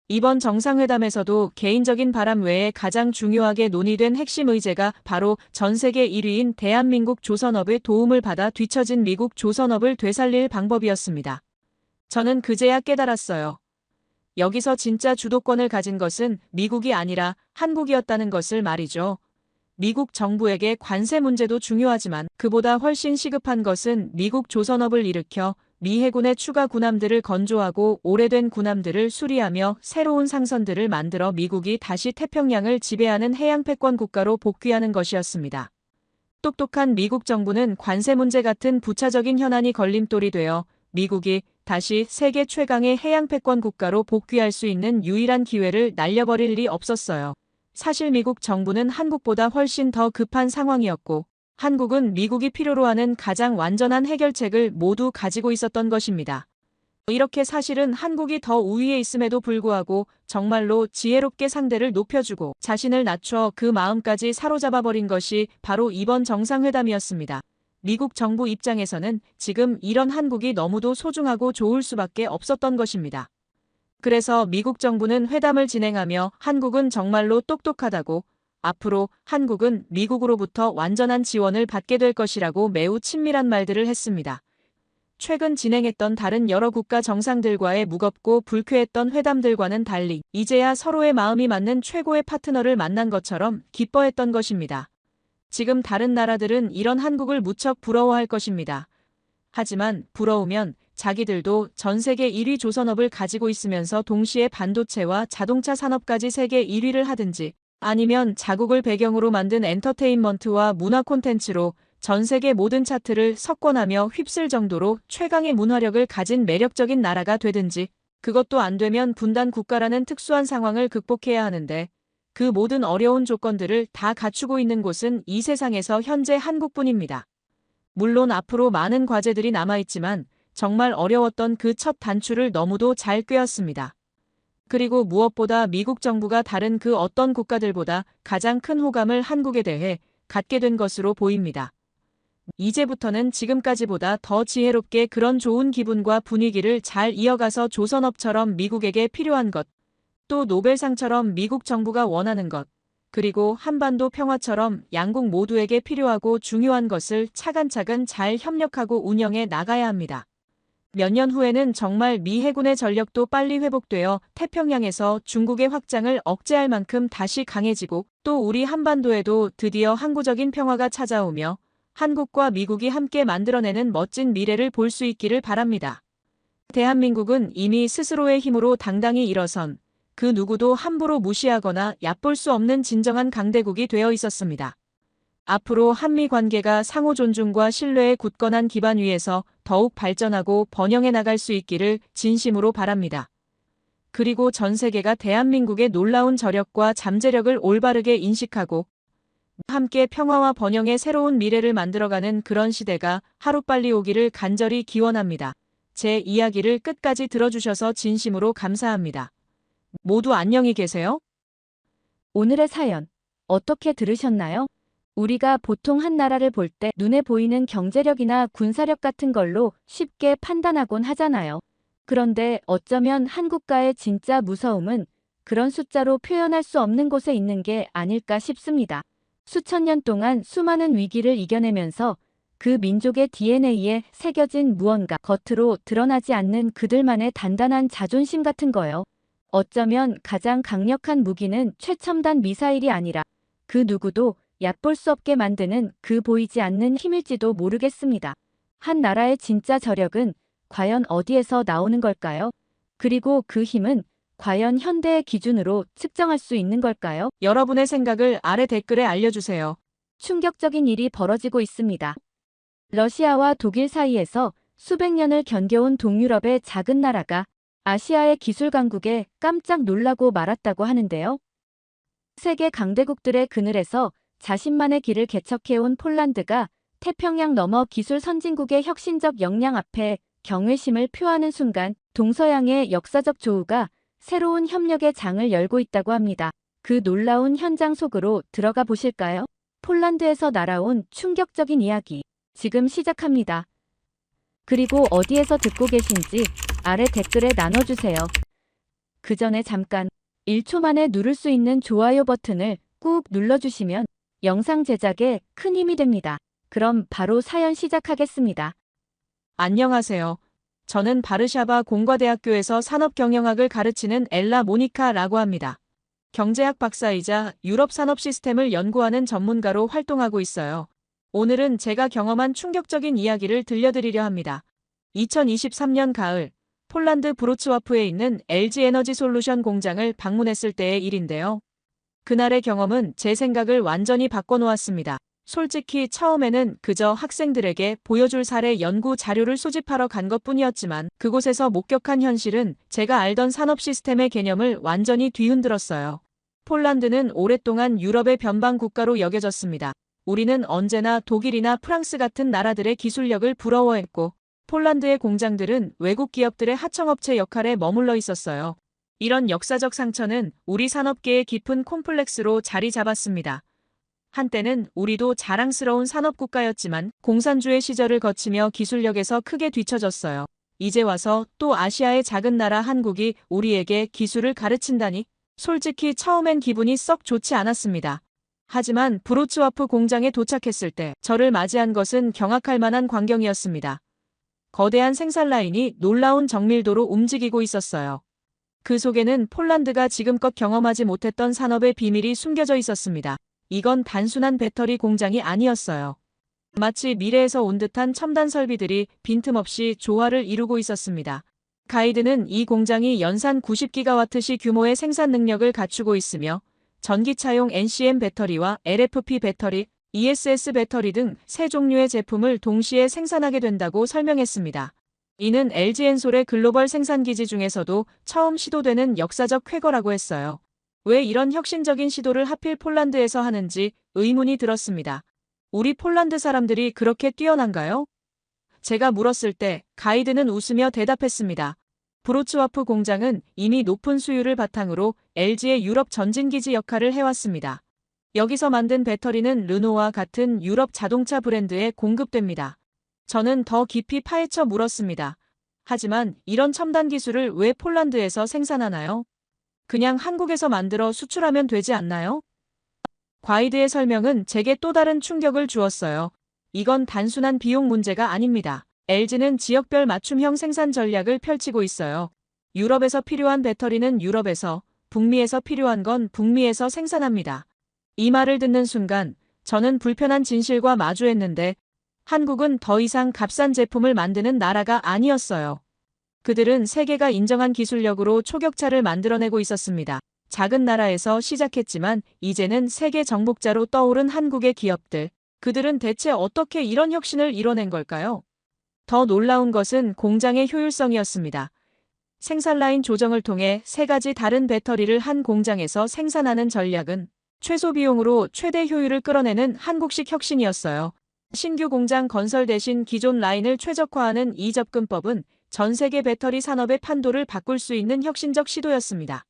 이번 정상회담에서도 개인적인 바람 외에 가장 중요하게 논의된 핵심 의제가 바로 전 세계 1위인 대한민국 조선업의 도움을 받아 뒤처진 미국 조선업을 되살릴 방법이었습니다. 저는 그제야 깨달았어요. 여기서 진짜 주도권을 가진 것은 미국이 아니라 한국이었다는 것을 말이죠. 미국 정부에게 관세 문제도 중요하지만 그보다 훨씬 시급한 것은 미국 조선업을 일으켜 미 해군의 추가 군함들을 건조하고 오래된 군함들을 수리하며 새로운 상선들을 만들어 미국이 다시 태평양을 지배하는 해양 패권 국가로 복귀하는 것이었습니다. 똑똑한 미국 정부는 관세 문제 같은 부차적인 현안이 걸림돌이 되어 미국이 다시 세계 최강의 해양 패권 국가로 복귀할 수 있는 유일한 기회를 날려버릴 리 없었어요. 사실 미국 정부는 한국보다 훨씬 더 급한 상황이었고, 한국은 미국이 필요로 하는 가장 완전한 해결책을 모두 가지고 있었던 것입니다. 이렇게 사실은 한국이 더 우위에 있음에도 불구하고 정말로 지혜롭게 상대를 높여주고 자신을 낮춰 그 마음까지 사로잡아버린 것이 바로 이번 정상회담이었습니다. 미국 정부 입장에서는 지금 이런 한국이 너무도 소중하고 좋을 수밖에 없었던 것입니다. 그래서 미국 정부는 회담을 진행하며 한국은 정말로 똑똑하다고, 앞으로 한국은 미국으로부터 완전한 지원을 받게 될 것이라고 매우 친밀한 말들을 했습니다. 최근 진행했던 다른 여러 국가 정상들과의 무겁고 불쾌했던 회담들과는 달리 이제야 서로의 마음이 맞는 최고의 파트너를 만난 것처럼 기뻐했던 것입니다. 지금 다른 나라들은 이런 한국을 무척 부러워할 것입니다. 하지만 부러우면 자기들도 전 세계 1위 조선업을 가지고 있으면서 동시에 반도체와 자동차 산업까지 세계 1위를 하든지, 아니면 자국을 배경으로 만든 엔터테인먼트와 문화 콘텐츠로 전 세계 모든 차트를 석권하며 휩쓸 정도로 최강의 문화력을 가진 매력적인 나라가 되든지, 그것도 안 되면 분단 국가라는 특수한 상황을 극복해야 하는데, 그 모든 어려운 조건들을 다 갖추고 있는 곳은 이 세상에서 현재 한국뿐입니다. 물론 앞으로 많은 과제들이 남아있지만 정말 어려웠던 그 첫 단추를 너무도 잘 꿰었습니다. 그리고 무엇보다 미국 정부가 다른 그 어떤 국가들보다 가장 큰 호감을 한국에 대해 갖게 된 것으로 보입니다. 이제부터는 지금까지보다 더 지혜롭게 그런 좋은 기분과 분위기를 잘 이어가서 조선업처럼 미국에게 필요한 것, 또 노벨상처럼 미국 정부가 원하는 것, 그리고 한반도 평화처럼 양국 모두에게 필요하고 중요한 것을 차근차근 잘 협력하고 운영해 나가야 합니다. 몇 년 후에는 정말 미 해군의 전력도 빨리 회복되어 태평양에서 중국의 확장을 억제할 만큼 다시 강해지고, 또 우리 한반도에도 드디어 항구적인 평화가 찾아오며 한국과 미국이 함께 만들어내는 멋진 미래를 볼 수 있기를 바랍니다. 대한민국은 이미 스스로의 힘으로 당당히 일어선, 그 누구도 함부로 무시하거나 얕볼 수 없는 진정한 강대국이 되어 있었습니다. 앞으로 한미 관계가 상호 존중과 신뢰의 굳건한 기반 위에서 더욱 발전하고 번영해 나갈 수 있기를 진심으로 바랍니다. 그리고 전 세계가 대한민국의 놀라운 저력과 잠재력을 올바르게 인식하고 함께 평화와 번영의 새로운 미래를 만들어가는 그런 시대가 하루빨리 오기를 간절히 기원합니다. 제 이야기를 끝까지 들어주셔서 진심으로 감사합니다. 모두 안녕히 계세요.
오늘의 사연 어떻게 들으셨나요? 우리가 보통 한 나라를 볼 때 눈에 보이는 경제력이나 군사력 같은 걸로 쉽게 판단하곤 하잖아요. 그런데 어쩌면 한국가의 진짜 무서움은 그런 숫자로 표현할 수 없는 곳에 있는 게 아닐까 싶습니다. 수천 년 동안 수많은 위기를 이겨내면서 그 민족의 DNA에 새겨진 무언가, 겉으로 드러나지 않는 그들만의 단단한 자존심 같은 거요. 어쩌면 가장 강력한 무기는 최첨단 미사일이 아니라 그 누구도 얕볼 수 없게 만드는 그 보이지 않는 힘일지도 모르겠습니다. 한 나라의 진짜 저력은 과연 어디에서 나오는 걸까요? 그리고 그 힘은 과연 현대의 기준으로 측정할 수 있는 걸까요?
여러분의 생각을 아래 댓글에 알려주세요.
충격적인 일이 벌어지고 있습니다. 러시아와 독일 사이에서 수백 년을 견뎌온 동유럽의 작은 나라가 아시아의 기술 강국에 깜짝 놀라고 말았다고 하는데요. 세계 강대국들의 그늘에서 자신만의 길을 개척해온 폴란드가 태평양 너머 기술 선진국의 혁신적 역량 앞에 경외심을 표하는 순간 동서양의 역사적 조우가 새로운 협력의 장을 열고 있다고 합니다. 그 놀라운 현장 속으로 들어가 보실까요? 폴란드에서 날아온 충격적인 이야기 지금 시작합니다. 그리고 어디에서 듣고 계신지 아래 댓글에 나눠주세요. 그 전에 잠깐 1초 만에 누를 수 있는 좋아요 버튼을 꾹 눌러주시면 영상 제작에 큰 힘이 됩니다. 그럼 바로 사연 시작하겠습니다.
안녕하세요. 저는 바르샤바 공과대학교에서 산업경영학을 가르치는 엘라 모니카라고 합니다. 경제학 박사이자 유럽 산업 시스템을 연구하는 전문가로 활동하고 있어요. 오늘은 제가 경험한 충격적인 이야기를 들려드리려 합니다. 2023년 가을, 폴란드 브로츠와프에 있는 LG 에너지 솔루션 공장을 방문했을 때의 일인데요. 그날의 경험은 제 생각을 완전히 바꿔놓았습니다. 솔직히 처음에는 그저 학생들에게 보여줄 사례 연구 자료를 수집하러 간 것뿐이었지만 그곳에서 목격한 현실은 제가 알던 산업 시스템의 개념을 완전히 뒤흔들었어요. 폴란드는 오랫동안 유럽의 변방 국가로 여겨졌습니다. 우리는 언제나 독일이나 프랑스 같은 나라들의 기술력을 부러워했고 폴란드의 공장들은 외국 기업들의 하청업체 역할에 머물러 있었어요. 이런 역사적 상처는 우리 산업계의 깊은 콤플렉스로 자리 잡았습니다. 한때는 우리도 자랑스러운 산업국가였지만 공산주의 시절을 거치며 기술력에서 크게 뒤처졌어요. 이제 와서 또 아시아의 작은 나라 한국이 우리에게 기술을 가르친다니 솔직히 처음엔 기분이 썩 좋지 않았습니다. 하지만 브로츠와프 공장에 도착했을 때 저를 맞이한 것은 경악할 만한 광경이었습니다. 거대한 생산 라인이 놀라운 정밀도로 움직이고 있었어요. 그 속에는 폴란드가 지금껏 경험하지 못했던 산업의 비밀이 숨겨져 있었습니다. 이건 단순한 배터리 공장이 아니었어요. 마치 미래에서 온 듯한 첨단 설비들이 빈틈없이 조화를 이루고 있었습니다. 가이드는 이 공장이 연산 90기가와트시 규모의 생산 능력을 갖추고 있으며 전기차용 NCM 배터리와 LFP 배터리, ESS 배터리 등 세 종류의 제품을 동시에 생산하게 된다고 설명했습니다. 이는 LG엔솔의 글로벌 생산기지 중에서도 처음 시도되는 역사적 쾌거라고 했어요. 왜 이런 혁신적인 시도를 하필 폴란드에서 하는지 의문이 들었습니다. 우리 폴란드 사람들이 그렇게 뛰어난가요? 제가 물었을 때 가이드는 웃으며 대답했습니다. 브로츠와프 공장은 이미 높은 수율을 바탕으로 LG의 유럽 전진기지 역할을 해왔습니다. 여기서 만든 배터리는 르노와 같은 유럽 자동차 브랜드에 공급됩니다. 저는 더 깊이 파헤쳐 물었습니다. 하지만 이런 첨단 기술을 왜 폴란드에서 생산하나요? 그냥 한국에서 만들어 수출하면 되지 않나요? 가이드의 설명은 제게 또 다른 충격을 주었어요. 이건 단순한 비용 문제가 아닙니다. LG는 지역별 맞춤형 생산 전략을 펼치고 있어요. 유럽에서 필요한 배터리는 유럽에서, 북미에서 필요한 건 북미에서 생산합니다. 이 말을 듣는 순간 저는 불편한 진실과 마주했는데 한국은 더 이상 값싼 제품을 만드는 나라가 아니었어요. 그들은 세계가 인정한 기술력으로 초격차를 만들어내고 있었습니다. 작은 나라에서 시작했지만 이제는 세계 정복자로 떠오른 한국의 기업들. 그들은 대체 어떻게 이런 혁신을 이뤄낸 걸까요? 더 놀라운 것은 공장의 효율성이었습니다. 생산 라인 조정을 통해 세 가지 다른 배터리를 한 공장에서 생산하는 전략은 최소 비용으로 최대 효율을 끌어내는 한국식 혁신이었어요. 신규 공장 건설 대신 기존 라인을 최적화하는 이 접근법은 전 세계 배터리 산업의 판도를 바꿀 수 있는 혁신적 시도였습니다.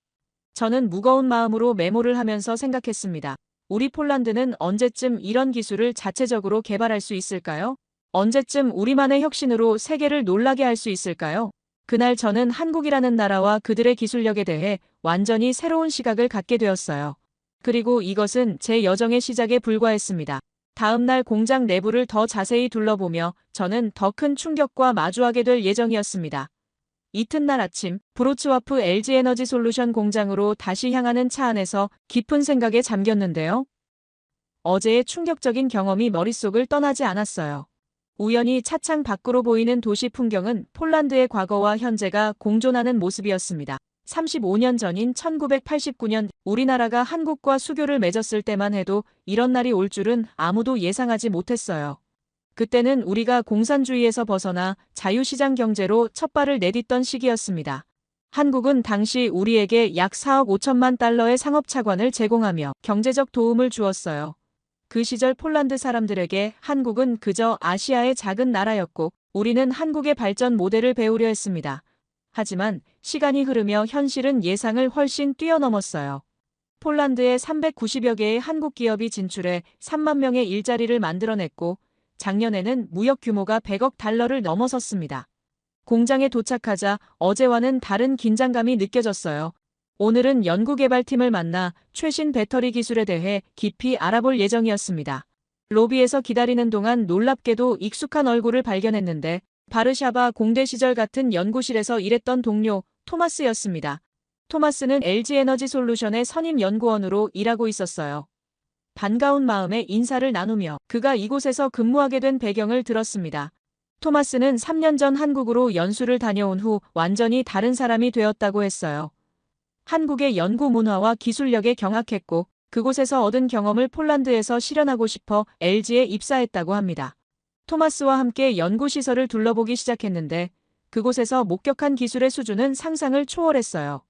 저는 무거운 마음으로 메모를 하면서 생각했습니다. 우리 폴란드는 언제쯤 이런 기술을 자체적으로 개발할 수 있을까요? 언제쯤 우리만의 혁신으로 세계를 놀라게 할 수 있을까요? 그날 저는 한국이라는 나라와 그들의 기술력에 대해 완전히 새로운 시각을 갖게 되었어요. 그리고 이것은 제 여정의 시작에 불과했습니다. 다음 날 공장 내부를 더 자세히 둘러보며 저는 더 큰 충격과 마주하게 될 예정이었습니다. 이튿날 아침 브로츠와프 LG에너지솔루션 공장으로 다시 향하는 차 안에서 깊은 생각에 잠겼는데요. 어제의 충격적인 경험이 머릿속을 떠나지 않았어요. 우연히 차창 밖으로 보이는 도시 풍경은 폴란드의 과거와 현재가 공존하는 모습이었습니다. 35년 전인 1989년 우리나라가 한국과 수교를 맺었을 때만 해도 이런 날이 올 줄은 아무도 예상하지 못했어요. 그때는 우리가 공산주의에서 벗어나 자유시장 경제로 첫 발을 내딛던 시기였습니다. 한국은 당시 우리에게 약 4억 5천만 달러의 상업차관을 제공하며 경제적 도움을 주었어요. 그 시절 폴란드 사람들에게 한국은 그저 아시아의 작은 나라였고 우리는 한국의 발전 모델을 배우려 했습니다. 하지만 시간이 흐르며 현실은 예상을 훨씬 뛰어넘었어요. 폴란드에 390여 개의 한국 기업이 진출해 3만 명의 일자리를 만들어냈고 작년에는 무역 규모가 100억 달러를 넘어섰습니다. 공장에 도착하자 어제와는 다른 긴장감이 느껴졌어요. 오늘은 연구개발팀을 만나 최신 배터리 기술에 대해 깊이 알아볼 예정이었습니다. 로비에서 기다리는 동안 놀랍게도 익숙한 얼굴을 발견했는데 바르샤바 공대 시절 같은 연구실에서 일했던 동료 토마스였습니다. 토마스는 LG에너지솔루션의 선임 연구원으로 일하고 있었어요. 반가운 마음에 인사를 나누며 그가 이곳에서 근무하게 된 배경을 들었습니다. 토마스는 3년 전 한국으로 연수를 다녀온 후 완전히 다른 사람이 되었다고 했어요. 한국의 연구 문화와 기술력에 경악했고 그곳에서 얻은 경험을 폴란드에서 실현하고 싶어 LG에 입사했다고 합니다. 토마스와 함께 연구시설을 둘러보기 시작했는데 그곳에서 목격한 기술의 수준은 상상을 초월했어요.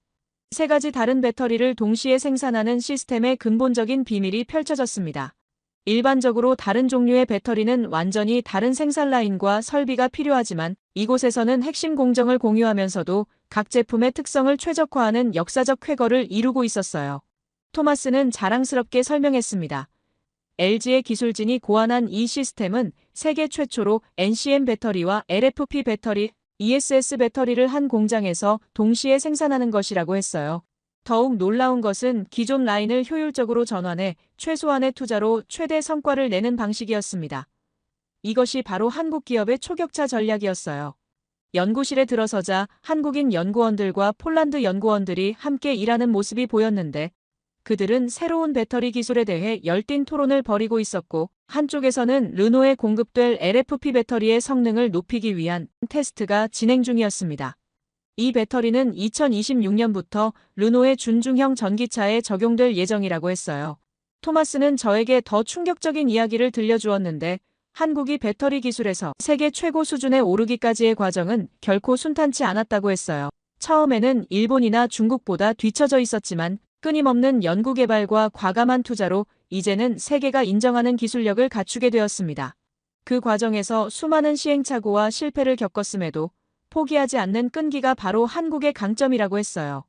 세 가지 다른 배터리를 동시에 생산하는 시스템의 근본적인 비밀이 펼쳐졌습니다. 일반적으로 다른 종류의 배터리는 완전히 다른 생산 라인과 설비가 필요하지만 이곳에서는 핵심 공정을 공유하면서도 각 제품의 특성을 최적화하는 역사적 쾌거를 이루고 있었어요. 토마스는 자랑스럽게 설명했습니다. LG의 기술진이 고안한 이 시스템은 세계 최초로 NCM 배터리와 LFP 배터리, ESS 배터리를 한 공장에서 동시에 생산하는 것이라고 했어요. 더욱 놀라운 것은 기존 라인을 효율적으로 전환해 최소한의 투자로 최대 성과를 내는 방식이었습니다. 이것이 바로 한국 기업의 초격차 전략이었어요. 연구실에 들어서자 한국인 연구원들과 폴란드 연구원들이 함께 일하는 모습이 보였는데 그들은 새로운 배터리 기술에 대해 열띤 토론을 벌이고 있었고 한쪽에서는 르노에 공급될 LFP 배터리의 성능을 높이기 위한 테스트가 진행 중이었습니다. 이 배터리는 2026년부터 르노의 준중형 전기차에 적용될 예정이라고 했어요. 토마스는 저에게 더 충격적인 이야기를 들려주었는데 한국이 배터리 기술에서 세계 최고 수준에 오르기까지의 과정은 결코 순탄치 않았다고 했어요. 처음에는 일본이나 중국보다 뒤처져 있었지만 끊임없는 연구개발과 과감한 투자로 이제는 세계가 인정하는 기술력을 갖추게 되었습니다. 그 과정에서 수많은 시행착오와 실패를 겪었음에도 포기하지 않는 끈기가 바로 한국의 강점이라고 했어요.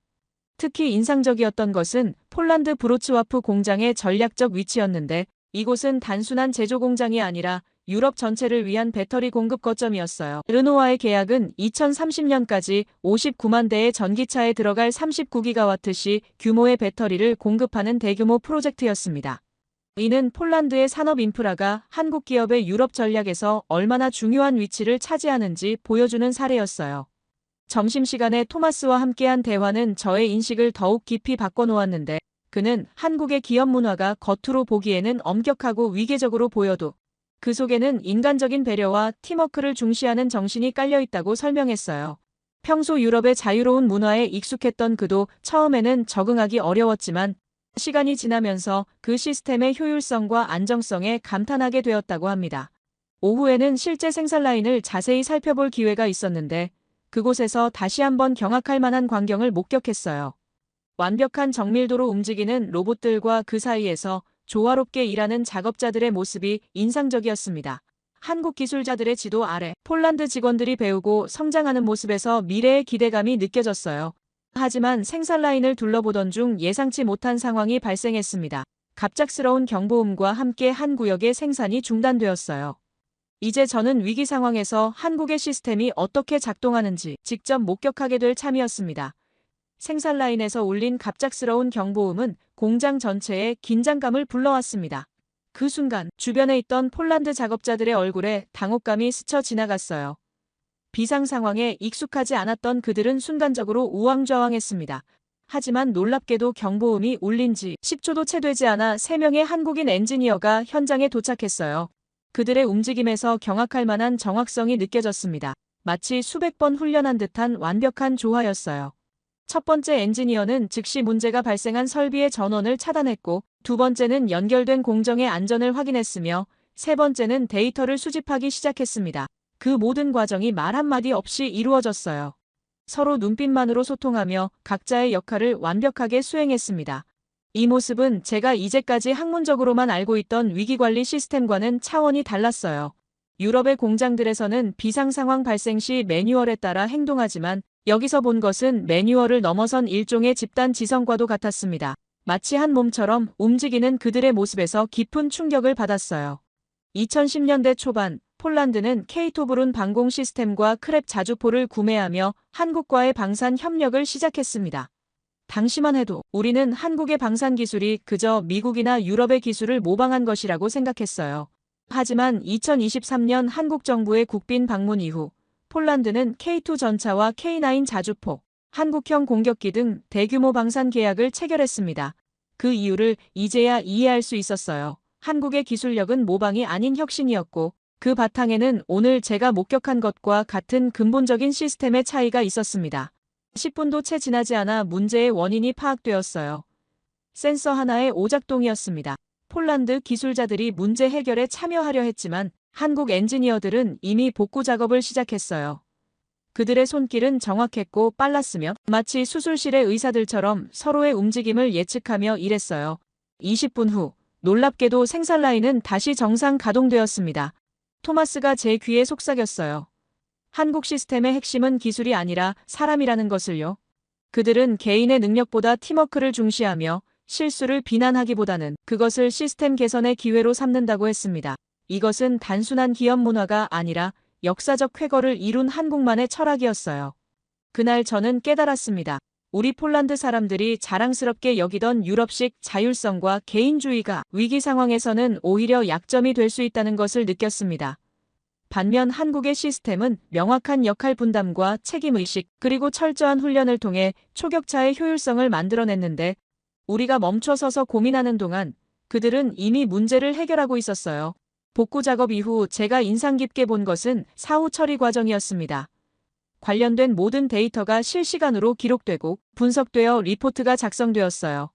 특히 인상적이었던 것은 폴란드 브로츠와프 공장의 전략적 위치였는데 이곳은 단순한 제조 공장이 아니라 유럽 전체를 위한 배터리 공급 거점이었어요. 르노와의 계약은 2030년까지 59만 대의 전기차에 들어갈 39기가와트시 규모의 배터리를 공급하는 대규모 프로젝트였습니다. 이는 폴란드의 산업 인프라가 한국 기업의 유럽 전략에서 얼마나 중요한 위치를 차지하는지 보여주는 사례였어요. 점심시간에 토마스와 함께한 대화는 저의 인식을 더욱 깊이 바꿔놓았는데 그는 한국의 기업 문화가 겉으로 보기에는 엄격하고 위계적으로 보여도 그 속에는 인간적인 배려와 팀워크를 중시하는 정신이 깔려있다고 설명했어요. 평소 유럽의 자유로운 문화에 익숙했던 그도 처음에는 적응하기 어려웠지만 시간이 지나면서 그 시스템의 효율성과 안정성에 감탄하게 되었다고 합니다. 오후에는 실제 생산 라인을 자세히 살펴볼 기회가 있었는데 그곳에서 다시 한번 경악할 만한 광경을 목격했어요. 완벽한 정밀도로 움직이는 로봇들과 그 사이에서 조화롭게 일하는 작업자들의 모습이 인상적이었습니다. 한국 기술자들의 지도 아래 폴란드 직원들이 배우고 성장하는 모습에서 미래의 기대감이 느껴졌어요. 하지만 생산 라인을 둘러보던 중 예상치 못한 상황이 발생했습니다. 갑작스러운 경보음과 함께 한 구역의 생산이 중단되었어요. 이제 저는 위기 상황에서 한국의 시스템이 어떻게 작동하는지 직접 목격하게 될 참이었습니다. 생산 라인에서 울린 갑작스러운 경보음은 공장 전체에 긴장감을 불러왔습니다. 그 순간 주변에 있던 폴란드 작업자들의 얼굴에 당혹감이 스쳐 지나갔어요. 비상 상황에 익숙하지 않았던 그들은 순간적으로 우왕좌왕했습니다. 하지만 놀랍게도 경보음이 울린 지 10초도 채 되지 않아 3명의 한국인 엔지니어가 현장에 도착했어요. 그들의 움직임에서 경악할 만한 정확성이 느껴졌습니다. 마치 수백 번 훈련한 듯한 완벽한 조화였어요. 첫 번째 엔지니어는 즉시 문제가 발생한 설비의 전원을 차단했고 두 번째는 연결된 공정의 안전을 확인했으며 세 번째는 데이터를 수집하기 시작했습니다. 그 모든 과정이 말 한마디 없이 이루어졌어요. 서로 눈빛만으로 소통하며 각자의 역할을 완벽하게 수행했습니다. 이 모습은 제가 이제까지 학문적으로만 알고 있던 위기관리 시스템과는 차원이 달랐어요. 유럽의 공장들에서는 비상 상황 발생 시 매뉴얼에 따라 행동하지만 여기서 본 것은 매뉴얼을 넘어선 일종의 집단 지성과도 같았습니다. 마치 한 몸처럼 움직이는 그들의 모습에서 깊은 충격을 받았어요. 2010년대 초반 폴란드는 케이토브룬 방공 시스템과 크랩 자주포를 구매하며 한국과의 방산 협력을 시작했습니다. 당시만 해도 우리는 한국의 방산 기술이 그저 미국이나 유럽의 기술을 모방한 것이라고 생각했어요. 하지만 2023년 한국 정부의 국빈 방문 이후 폴란드는 K2 전차와 K9 자주포, 한국형 공격기 등 대규모 방산 계약을 체결했습니다. 그 이유를 이제야 이해할 수 있었어요. 한국의 기술력은 모방이 아닌 혁신이었고 그 바탕에는 오늘 제가 목격한 것과 같은 근본적인 시스템의 차이가 있었습니다. 10분도 채 지나지 않아 문제의 원인이 파악되었어요. 센서 하나의 오작동이었습니다. 폴란드 기술자들이 문제 해결에 참여하려 했지만 한국 엔지니어들은 이미 복구 작업을 시작했어요. 그들의 손길은 정확했고 빨랐으며 마치 수술실의 의사들처럼 서로의 움직임을 예측하며 일했어요. 20분 후 놀랍게도 생산 라인은 다시 정상 가동되었습니다. 토마스가 제 귀에 속삭였어요. 한국 시스템의 핵심은 기술이 아니라 사람이라는 것을요. 그들은 개인의 능력보다 팀워크를 중시하며 실수를 비난하기보다는 그것을 시스템 개선의 기회로 삼는다고 했습니다. 이것은 단순한 기업 문화가 아니라 역사적 쾌거를 이룬 한국만의 철학이었어요. 그날 저는 깨달았습니다. 우리 폴란드 사람들이 자랑스럽게 여기던 유럽식 자율성과 개인주의가 위기 상황에서는 오히려 약점이 될 수 있다는 것을 느꼈습니다. 반면 한국의 시스템은 명확한 역할 분담과 책임의식 그리고 철저한 훈련을 통해 초격차의 효율성을 만들어냈는데 우리가 멈춰서서 고민하는 동안 그들은 이미 문제를 해결하고 있었어요. 복구 작업 이후 제가 인상 깊게 본 것은 사후 처리 과정이었습니다. 관련된 모든 데이터가 실시간으로 기록되고 분석되어 리포트가 작성되었어요.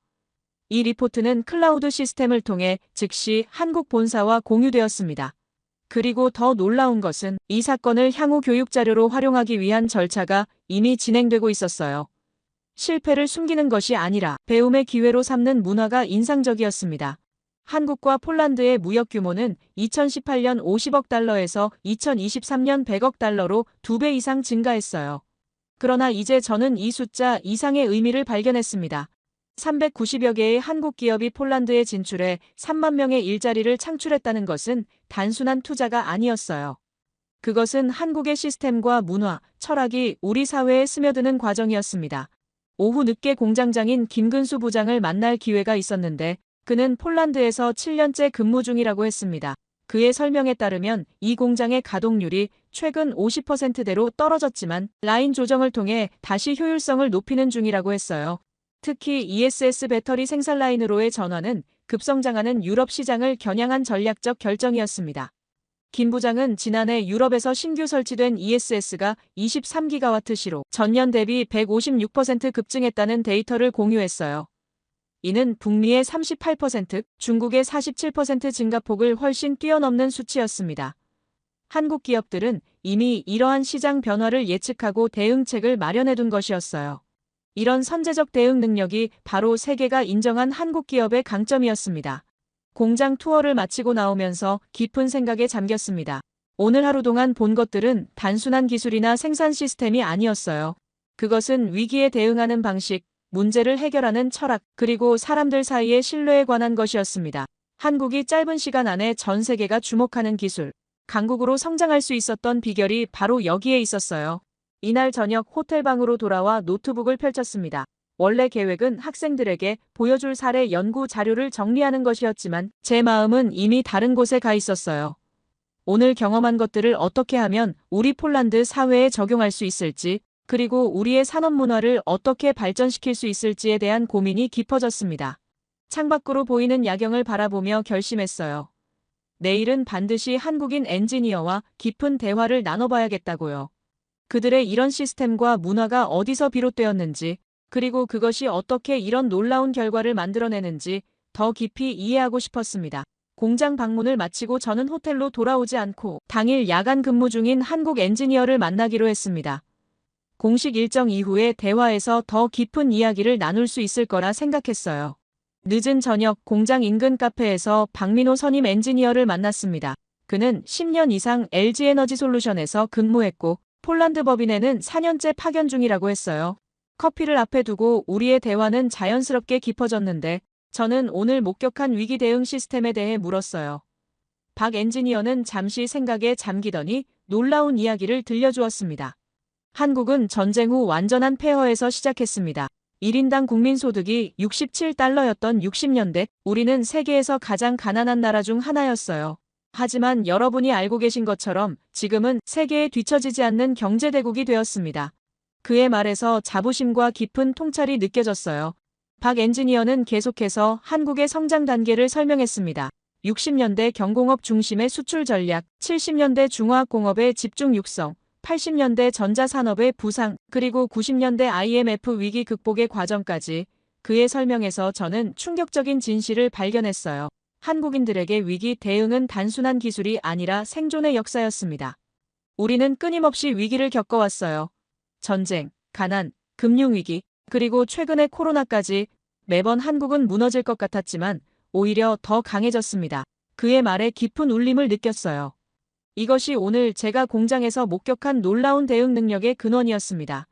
이 리포트는 클라우드 시스템을 통해 즉시 한국 본사와 공유되었습니다. 그리고 더 놀라운 것은 이 사건을 향후 교육 자료로 활용하기 위한 절차가 이미 진행되고 있었어요. 실패를 숨기는 것이 아니라 배움의 기회로 삼는 문화가 인상적이었습니다. 한국과 폴란드의 무역 규모는 2018년 50억 달러에서 2023년 100억 달러로 2배 이상 증가했어요. 그러나 이제 저는 이 숫자 이상의 의미를 발견했습니다. 390여 개의 한국 기업이 폴란드에 진출해 3만 명의 일자리를 창출했다는 것은 단순한 투자가 아니었어요. 그것은 한국의 시스템과 문화, 철학이 우리 사회에 스며드는 과정이었습니다. 오후 늦게 공장장인 김근수 부장을 만날 기회가 있었는데 그는 폴란드에서 7년째 근무 중이라고 했습니다. 그의 설명에 따르면 이 공장의 가동률이 최근 50%대로 떨어졌지만 라인 조정을 통해 다시 효율성을 높이는 중이라고 했어요. 특히 ESS 배터리 생산 라인으로의 전환은 급성장하는 유럽 시장을 겨냥한 전략적 결정이었습니다. 김 부장은 지난해 유럽에서 신규 설치된 ESS가 23기가와트시로 전년 대비 156% 급증했다는 데이터를 공유했어요. 이는 북미의 38%, 중국의 47% 증가폭을 훨씬 뛰어넘는 수치였습니다. 한국 기업들은 이미 이러한 시장 변화를 예측하고 대응책을 마련해둔 것이었어요. 이런 선제적 대응 능력이 바로 세계가 인정한 한국 기업의 강점이었습니다. 공장 투어를 마치고 나오면서 깊은 생각에 잠겼습니다. 오늘 하루 동안 본 것들은 단순한 기술이나 생산 시스템이 아니었어요. 그것은 위기에 대응하는 방식, 문제를 해결하는 철학, 그리고 사람들 사이의 신뢰에 관한 것이었습니다. 한국이 짧은 시간 안에 전 세계가 주목하는 기술, 강국으로 성장할 수 있었던 비결이 바로 여기에 있었어요. 이날 저녁 호텔방으로 돌아와 노트북을 펼쳤습니다. 원래 계획은 학생들에게 보여줄 사례 연구 자료를 정리하는 것이었지만 제 마음은 이미 다른 곳에 가 있었어요. 오늘 경험한 것들을 어떻게 하면 우리 폴란드 사회에 적용할 수 있을지, 그리고 우리의 산업 문화를 어떻게 발전시킬 수 있을지에 대한 고민이 깊어졌습니다. 창밖으로 보이는 야경을 바라보며 결심했어요. 내일은 반드시 한국인 엔지니어와 깊은 대화를 나눠봐야겠다고요. 그들의 이런 시스템과 문화가 어디서 비롯되었는지, 그리고 그것이 어떻게 이런 놀라운 결과를 만들어내는지 더 깊이 이해하고 싶었습니다. 공장 방문을 마치고 저는 호텔로 돌아오지 않고 당일 야간 근무 중인 한국 엔지니어를 만나기로 했습니다. 공식 일정 이후에 대화에서 더 깊은 이야기를 나눌 수 있을 거라 생각했어요. 늦은 저녁 공장 인근 카페에서 박민호 선임 엔지니어를 만났습니다. 그는 10년 이상 LG에너지솔루션에서 근무했고 폴란드 법인에는 4년째 파견 중이라고 했어요. 커피를 앞에 두고 우리의 대화는 자연스럽게 깊어졌는데 저는 오늘 목격한 위기 대응 시스템에 대해 물었어요. 박 엔지니어는 잠시 생각에 잠기더니 놀라운 이야기를 들려주었습니다. 한국은 전쟁 후 완전한 폐허에서 시작했습니다. 1인당 국민소득이 67달러였던 60년대, 우리는 세계에서 가장 가난한 나라 중 하나였어요. 하지만 여러분이 알고 계신 것처럼 지금은 세계에 뒤처지지 않는 경제대국이 되었습니다. 그의 말에서 자부심과 깊은 통찰이 느껴졌어요. 박 엔지니어는 계속해서 한국의 성장 단계를 설명했습니다. 60년대 경공업 중심의 수출 전략, 70년대 중화학공업의 집중 육성, 80년대 전자산업의 부상, 그리고 90년대 IMF 위기 극복의 과정까지 그의 설명에서 저는 충격적인 진실을 발견했어요. 한국인들에게 위기 대응은 단순한 기술이 아니라 생존의 역사였습니다. 우리는 끊임없이 위기를 겪어왔어요. 전쟁, 가난, 금융위기, 그리고 최근의 코로나까지 매번 한국은 무너질 것 같았지만 오히려 더 강해졌습니다. 그의 말에 깊은 울림을 느꼈어요. 이것이 오늘 제가 공장에서 목격한 놀라운 대응 능력의 근원이었습니다.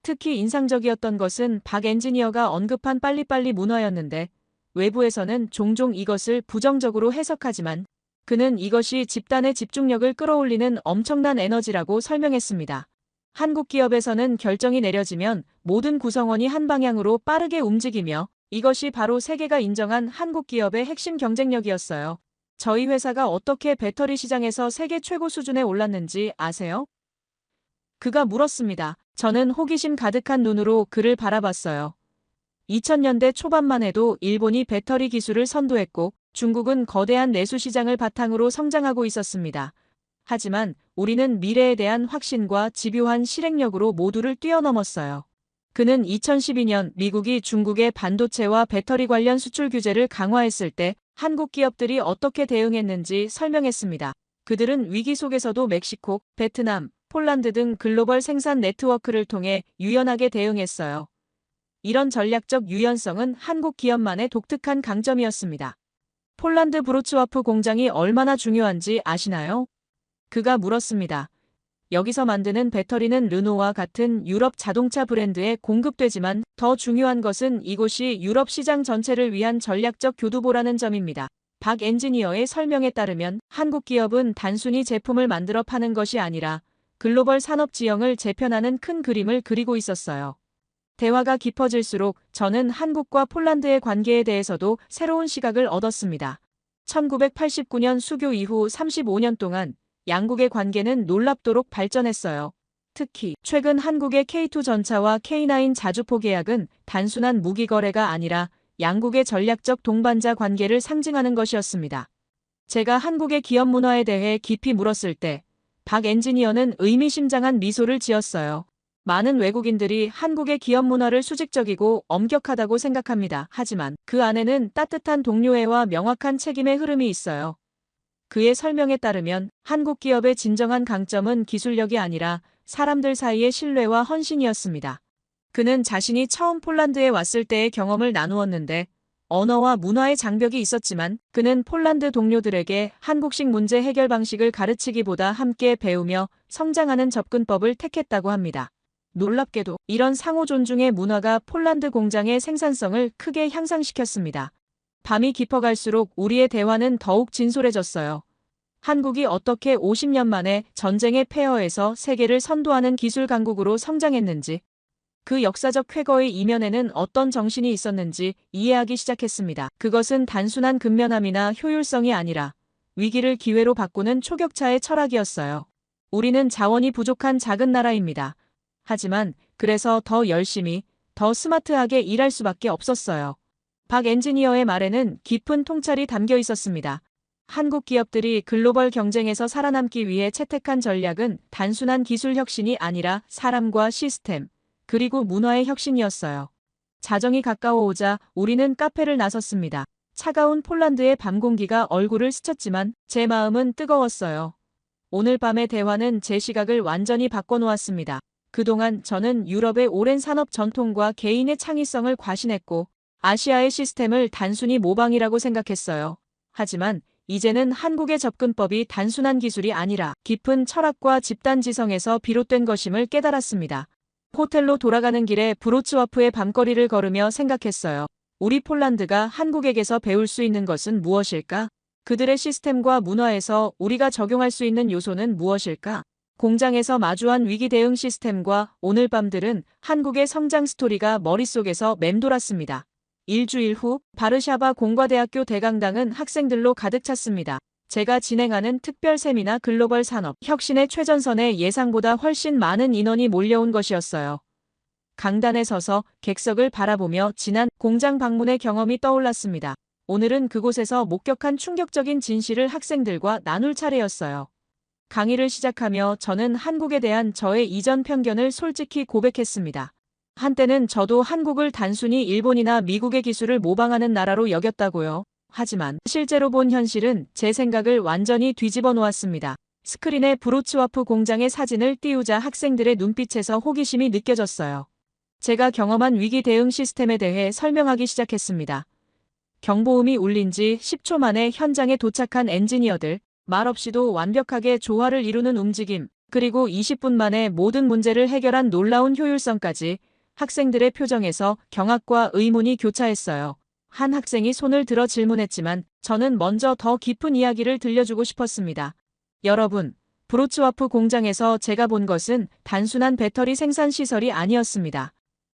특히 인상적이었던 것은 박 엔지니어가 언급한 빨리빨리 문화였는데 외부에서는 종종 이것을 부정적으로 해석하지만 그는 이것이 집단의 집중력을 끌어올리는 엄청난 에너지라고 설명했습니다. 한국 기업에서는 결정이 내려지면 모든 구성원이 한 방향으로 빠르게 움직이며 이것이 바로 세계가 인정한 한국 기업의 핵심 경쟁력이었어요. 저희 회사가 어떻게 배터리 시장에서 세계 최고 수준에 올랐는지 아세요? 그가 물었습니다. 저는 호기심 가득한 눈으로 그를 바라봤어요. 2000년대 초반만 해도 일본이 배터리 기술을 선도했고 중국은 거대한 내수 시장을 바탕으로 성장하고 있었습니다. 하지만 우리는 미래에 대한 확신과 집요한 실행력으로 모두를 뛰어넘었어요. 그는 2012년 미국이 중국의 반도체와 배터리 관련 수출 규제를 강화했을 때 한국 기업들이 어떻게 대응했는지 설명했습니다. 그들은 위기 속에서도 멕시코, 베트남, 폴란드 등 글로벌 생산 네트워크를 통해 유연하게 대응했어요. 이런 전략적 유연성은 한국 기업만의 독특한 강점이었습니다. 폴란드 브로츠와프 공장이 얼마나 중요한지 아시나요? 그가 물었습니다. 여기서 만드는 배터리는 르노와 같은 유럽 자동차 브랜드에 공급되지만 더 중요한 것은 이곳이 유럽 시장 전체를 위한 전략적 교두보라는 점입니다. 박 엔지니어의 설명에 따르면 한국 기업은 단순히 제품을 만들어 파는 것이 아니라 글로벌 산업 지형을 재편하는 큰 그림을 그리고 있었어요. 대화가 깊어질수록 저는 한국과 폴란드의 관계에 대해서도 새로운 시각을 얻었습니다. 1989년 수교 이후 35년 동안 양국의 관계는 놀랍도록 발전했어요. 특히 최근 한국의 K2 전차와 K9 자주포 계약은 단순한 무기 거래가 아니라 양국의 전략적 동반자 관계를 상징하는 것이었습니다. 제가 한국의 기업 문화에 대해 깊이 물었을 때 박 엔지니어는 의미심장한 미소를 지었어요. 많은 외국인들이 한국의 기업 문화를 수직적이고 엄격하다고 생각합니다. 하지만 그 안에는 따뜻한 동료애와 명확한 책임의 흐름이 있어요. 그의 설명에 따르면 한국 기업의 진정한 강점은 기술력이 아니라 사람들 사이의 신뢰와 헌신이었습니다. 그는 자신이 처음 폴란드에 왔을 때의 경험을 나누었는데 언어와 문화의 장벽이 있었지만 그는 폴란드 동료들에게 한국식 문제 해결 방식을 가르치기보다 함께 배우며 성장하는 접근법을 택했다고 합니다. 놀랍게도 이런 상호 존중의 문화가 폴란드 공장의 생산성을 크게 향상시켰습니다. 밤이 깊어갈수록 우리의 대화는 더욱 진솔해졌어요. 한국이 어떻게 50년 만에 전쟁의 폐허에서 세계를 선도하는 기술 강국으로 성장했는지, 그 역사적 쾌거의 이면에는 어떤 정신이 있었는지 이해하기 시작했습니다. 그것은 단순한 근면함이나 효율성이 아니라 위기를 기회로 바꾸는 초격차의 철학이었어요. 우리는 자원이 부족한 작은 나라입니다. 하지만 그래서 더 열심히, 더 스마트하게 일할 수밖에 없었어요. 박 엔지니어의 말에는 깊은 통찰이 담겨 있었습니다. 한국 기업들이 글로벌 경쟁에서 살아남기 위해 채택한 전략은 단순한 기술 혁신이 아니라 사람과 시스템, 그리고 문화의 혁신이었어요. 자정이 가까워오자 우리는 카페를 나섰습니다. 차가운 폴란드의 밤 공기가 얼굴을 스쳤지만 제 마음은 뜨거웠어요. 오늘 밤의 대화는 제 시각을 완전히 바꿔놓았습니다. 그동안 저는 유럽의 오랜 산업 전통과 개인의 창의성을 과신했고 아시아의 시스템을 단순히 모방이라고 생각했어요. 하지만 이제는 한국의 접근법이 단순한 기술이 아니라 깊은 철학과 집단 지성에서 비롯된 것임을 깨달았습니다. 호텔로 돌아가는 길에 브로츠와프의 밤거리를 걸으며 생각했어요. 우리 폴란드가 한국에게서 배울 수 있는 것은 무엇일까? 그들의 시스템과 문화에서 우리가 적용할 수 있는 요소는 무엇일까? 공장에서 마주한 위기 대응 시스템과 오늘 밤들은 한국의 성장 스토리가 머릿속에서 맴돌았습니다. 일주일 후 바르샤바 공과대학교 대강당은 학생들로 가득 찼습니다. 제가 진행하는 특별 세미나 글로벌 산업 혁신의 최전선에 예상보다 훨씬 많은 인원이 몰려온 것이었어요. 강단에 서서 객석을 바라보며 지난 공장 방문의 경험이 떠올랐습니다. 오늘은 그곳에서 목격한 충격적인 진실을 학생들과 나눌 차례였어요. 강의를 시작하며 저는 한국에 대한 저의 이전 편견을 솔직히 고백했습니다. 한때는 저도 한국을 단순히 일본이나 미국의 기술을 모방하는 나라로 여겼다고요. 하지만 실제로 본 현실은 제 생각을 완전히 뒤집어 놓았습니다. 스크린에 브로츠와프 공장의 사진을 띄우자 학생들의 눈빛에서 호기심이 느껴졌어요. 제가 경험한 위기 대응 시스템에 대해 설명하기 시작했습니다. 경보음이 울린 지 10초 만에 현장에 도착한 엔지니어들, 말없이도 완벽하게 조화를 이루는 움직임, 그리고 20분 만에 모든 문제를 해결한 놀라운 효율성까지 학생들의 표정에서 경악과 의문이 교차했어요. 한 학생이 손을 들어 질문했지만 저는 먼저 더 깊은 이야기를 들려주고 싶었습니다. 여러분, 브로츠와프 공장에서 제가 본 것은 단순한 배터리 생산 시설이 아니었습니다.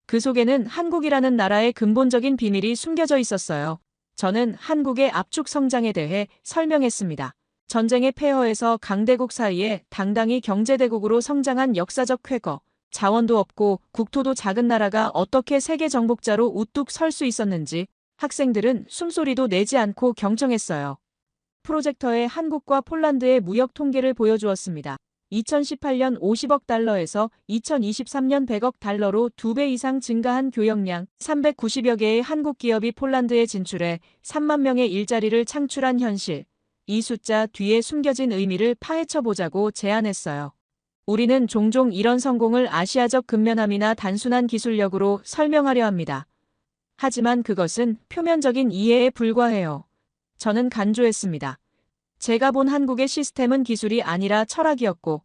그 속에는 한국이라는 나라의 근본적인 비밀이 숨겨져 있었어요. 저는 한국의 압축 성장에 대해 설명했습니다. 전쟁의 폐허에서 강대국 사이에 당당히 경제대국으로 성장한 역사적 쾌거, 자원도 없고 국토도 작은 나라가 어떻게 세계 정복자로 우뚝 설 수 있었는지 학생들은 숨소리도 내지 않고 경청했어요. 프로젝터에 한국과 폴란드의 무역 통계를 보여주었습니다. 2018년 50억 달러에서 2023년 100억 달러로 2배 이상 증가한 교역량, 390여 개의 한국 기업이 폴란드에 진출해 3만 명의 일자리를 창출한 현실. 이 숫자 뒤에 숨겨진 의미를 파헤쳐 보자고 제안했어요. 우리는 종종 이런 성공을 아시아적 근면함이나 단순한 기술력으로 설명하려 합니다. 하지만 그것은 표면적인 이해에 불과해요. 저는 간주했습니다. 제가 본 한국의 시스템은 기술이 아니라 철학이었고,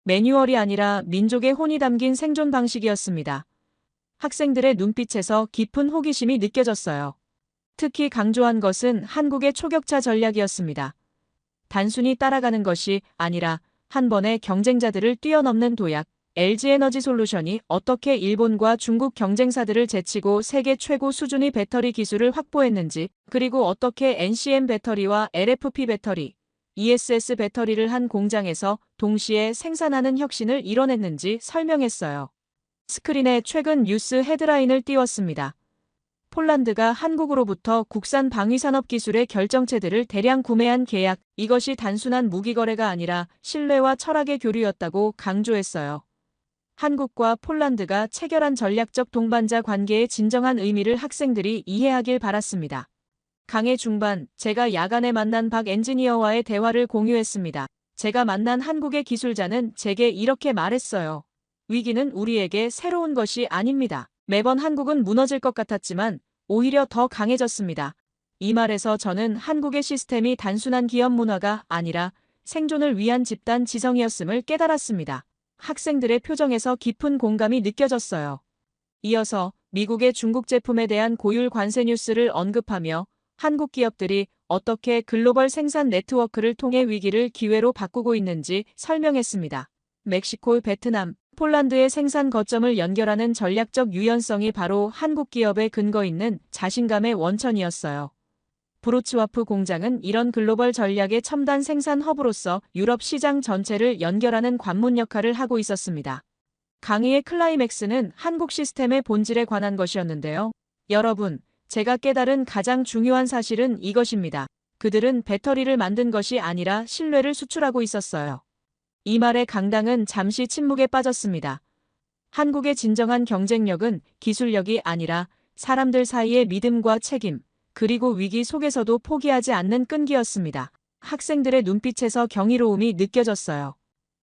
매뉴얼이 아니라 민족의 혼이 담긴 생존 방식이었습니다. 학생들의 눈빛에서 깊은 호기심이 느껴졌어요. 특히 강조한 것은 한국의 초격차 전략이었습니다. 단순히 따라가는 것이 아니라 한 번에 경쟁자들을 뛰어넘는 도약, LG에너지솔루션이 어떻게 일본과 중국 경쟁사들을 제치고 세계 최고 수준의 배터리 기술을 확보했는지, 그리고 어떻게 NCM 배터리와 LFP 배터리, ESS 배터리를 한 공장에서 동시에 생산하는 혁신을 이뤄냈는지 설명했어요. 스크린에 최근 뉴스 헤드라인을 띄웠습니다. 폴란드가 한국으로부터 국산 방위산업 기술의 결정체들을 대량 구매한 계약, 이것이 단순한 무기거래가 아니라 신뢰와 철학의 교류였다고 강조했어요. 한국과 폴란드가 체결한 전략적 동반자 관계의 진정한 의미를 학생들이 이해하길 바랐습니다. 강의 중반, 제가 야간에 만난 박 엔지니어와의 대화를 공유했습니다. 제가 만난 한국의 기술자는 제게 이렇게 말했어요. 위기는 우리에게 새로운 것이 아닙니다. 매번 한국은 무너질 것 같았지만 오히려 더 강해졌습니다. 이 말에서 저는 한국의 시스템이 단순한 기업 문화가 아니라 생존을 위한 집단 지성이었음을 깨달았습니다. 학생들의 표정에서 깊은 공감이 느껴졌어요. 이어서 미국의 중국 제품에 대한 고율 관세 뉴스를 언급하며 한국 기업들이 어떻게 글로벌 생산 네트워크를 통해 위기를 기회로 바꾸고 있는지 설명했습니다. 멕시코, 베트남, 폴란드의 생산 거점을 연결하는 전략적 유연성이 바로 한국 기업의 근거 있는 자신감의 원천이었어요. 브로츠와프 공장은 이런 글로벌 전략의 첨단 생산 허브로서 유럽 시장 전체를 연결하는 관문 역할을 하고 있었습니다. 강의의 클라이맥스는 한국 시스템의 본질에 관한 것이었는데요. 여러분, 제가 깨달은 가장 중요한 사실은 이것입니다. 그들은 배터리를 만든 것이 아니라 신뢰를 수출하고 있었어요. 이 말의 강당은 잠시 침묵에 빠졌습니다. 한국의 진정한 경쟁력은 기술력이 아니라 사람들 사이의 믿음과 책임, 그리고 위기 속에서도 포기하지 않는 끈기였습니다. 학생들의 눈빛에서 경이로움이 느껴졌어요.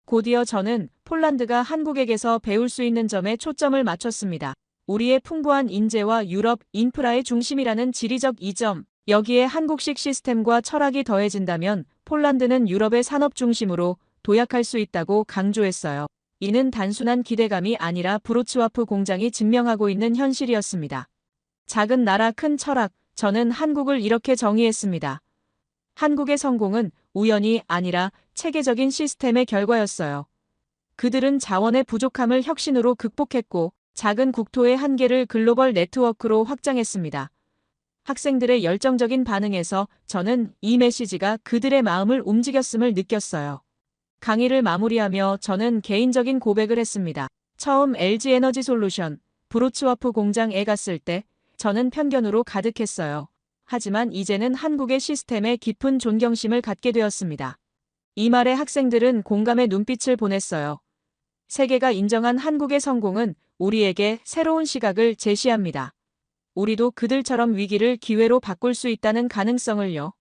곧이어 저는 폴란드가 한국에게서 배울 수 있는 점에 초점을 맞췄습니다. 우리의 풍부한 인재와 유럽 인프라의 중심이라는 지리적 이점, 여기에 한국식 시스템과 철학이 더해진다면 폴란드는 유럽의 산업 중심으로 도약할 수 있다고 강조했어요. 이는 단순한 기대감이 아니라 브로츠와프 공장이 증명하고 있는 현실이었습니다. 작은 나라 큰 철학, 저는 한국을 이렇게 정의했습니다. 한국의 성공은 우연이 아니라 체계적인 시스템의 결과였어요. 그들은 자원의 부족함을 혁신으로 극복했고 작은 국토의 한계를 글로벌 네트워크로 확장했습니다. 학생들의 열정적인 반응에서 저는 이 메시지가 그들의 마음을 움직였음을 느꼈어요. 강의를 마무리하며 저는 개인적인 고백을 했습니다. 처음 LG에너지솔루션, 브로츠와프 공장에 갔을 때 저는 편견으로 가득했어요. 하지만 이제는 한국의 시스템에 깊은 존경심을 갖게 되었습니다. 이 말에 학생들은 공감의 눈빛을 보냈어요. 세계가 인정한 한국의 성공은 우리에게 새로운 시각을 제시합니다. 우리도 그들처럼 위기를 기회로 바꿀 수 있다는 가능성을요.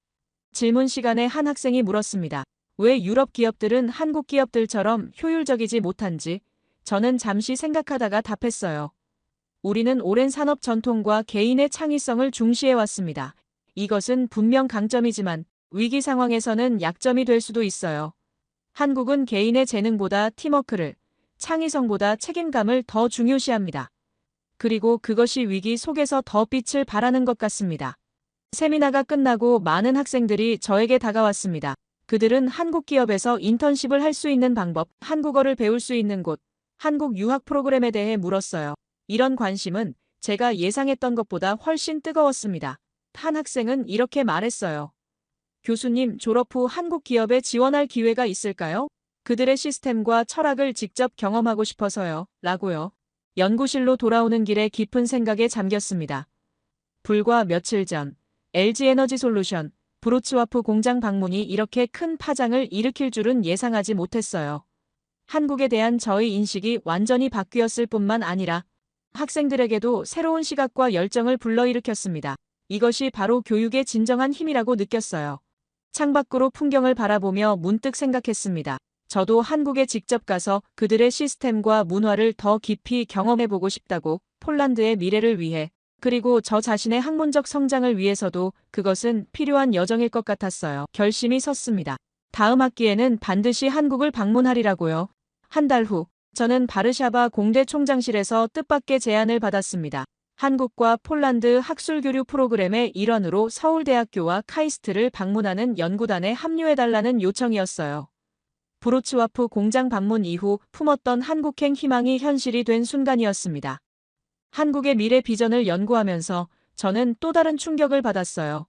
질문 시간에 한 학생이 물었습니다. 왜 유럽 기업들은 한국 기업들처럼 효율적이지 못한지? 저는 잠시 생각하다가 답했어요. 우리는 오랜 산업 전통과 개인의 창의성을 중시해왔습니다. 이것은 분명 강점이지만 위기 상황에서는 약점이 될 수도 있어요. 한국은 개인의 재능보다 팀워크를, 창의성보다 책임감을 더 중요시합니다. 그리고 그것이 위기 속에서 더 빛을 발하는 것 같습니다. 세미나가 끝나고 많은 학생들이 저에게 다가왔습니다. 그들은 한국 기업에서 인턴십을 할 수 있는 방법, 한국어를 배울 수 있는 곳, 한국 유학 프로그램에 대해 물었어요. 이런 관심은 제가 예상했던 것보다 훨씬 뜨거웠습니다. 한 학생은 이렇게 말했어요. 교수님, 졸업 후 한국 기업에 지원할 기회가 있을까요? 그들의 시스템과 철학을 직접 경험하고 싶어서요. 라고요. 연구실로 돌아오는 길에 깊은 생각에 잠겼습니다. 불과 며칠 전 LG에너지솔루션, 브로츠와프 공장 방문이 이렇게 큰 파장을 일으킬 줄은 예상하지 못했어요. 한국에 대한 저의 인식이 완전히 바뀌었을 뿐만 아니라 학생들에게도 새로운 시각과 열정을 불러일으켰습니다. 이것이 바로 교육의 진정한 힘이라고 느꼈어요. 창밖으로 풍경을 바라보며 문득 생각했습니다. 저도 한국에 직접 가서 그들의 시스템과 문화를 더 깊이 경험해보고 싶다고. 폴란드의 미래를 위해, 그리고 저 자신의 학문적 성장을 위해서도 그것은 필요한 여정일 것 같았어요. 결심이 섰습니다. 다음 학기에는 반드시 한국을 방문하리라고요. 한 달 후, 저는 바르샤바 공대 총장실에서 뜻밖의 제안을 받았습니다. 한국과 폴란드 학술교류 프로그램의 일환으로 서울대학교와 카이스트를 방문하는 연구단에 합류해달라는 요청이었어요. 브로츠와프 공장 방문 이후 품었던 한국행 희망이 현실이 된 순간이었습니다. 한국의 미래 비전을 연구하면서 저는 또 다른 충격을 받았어요.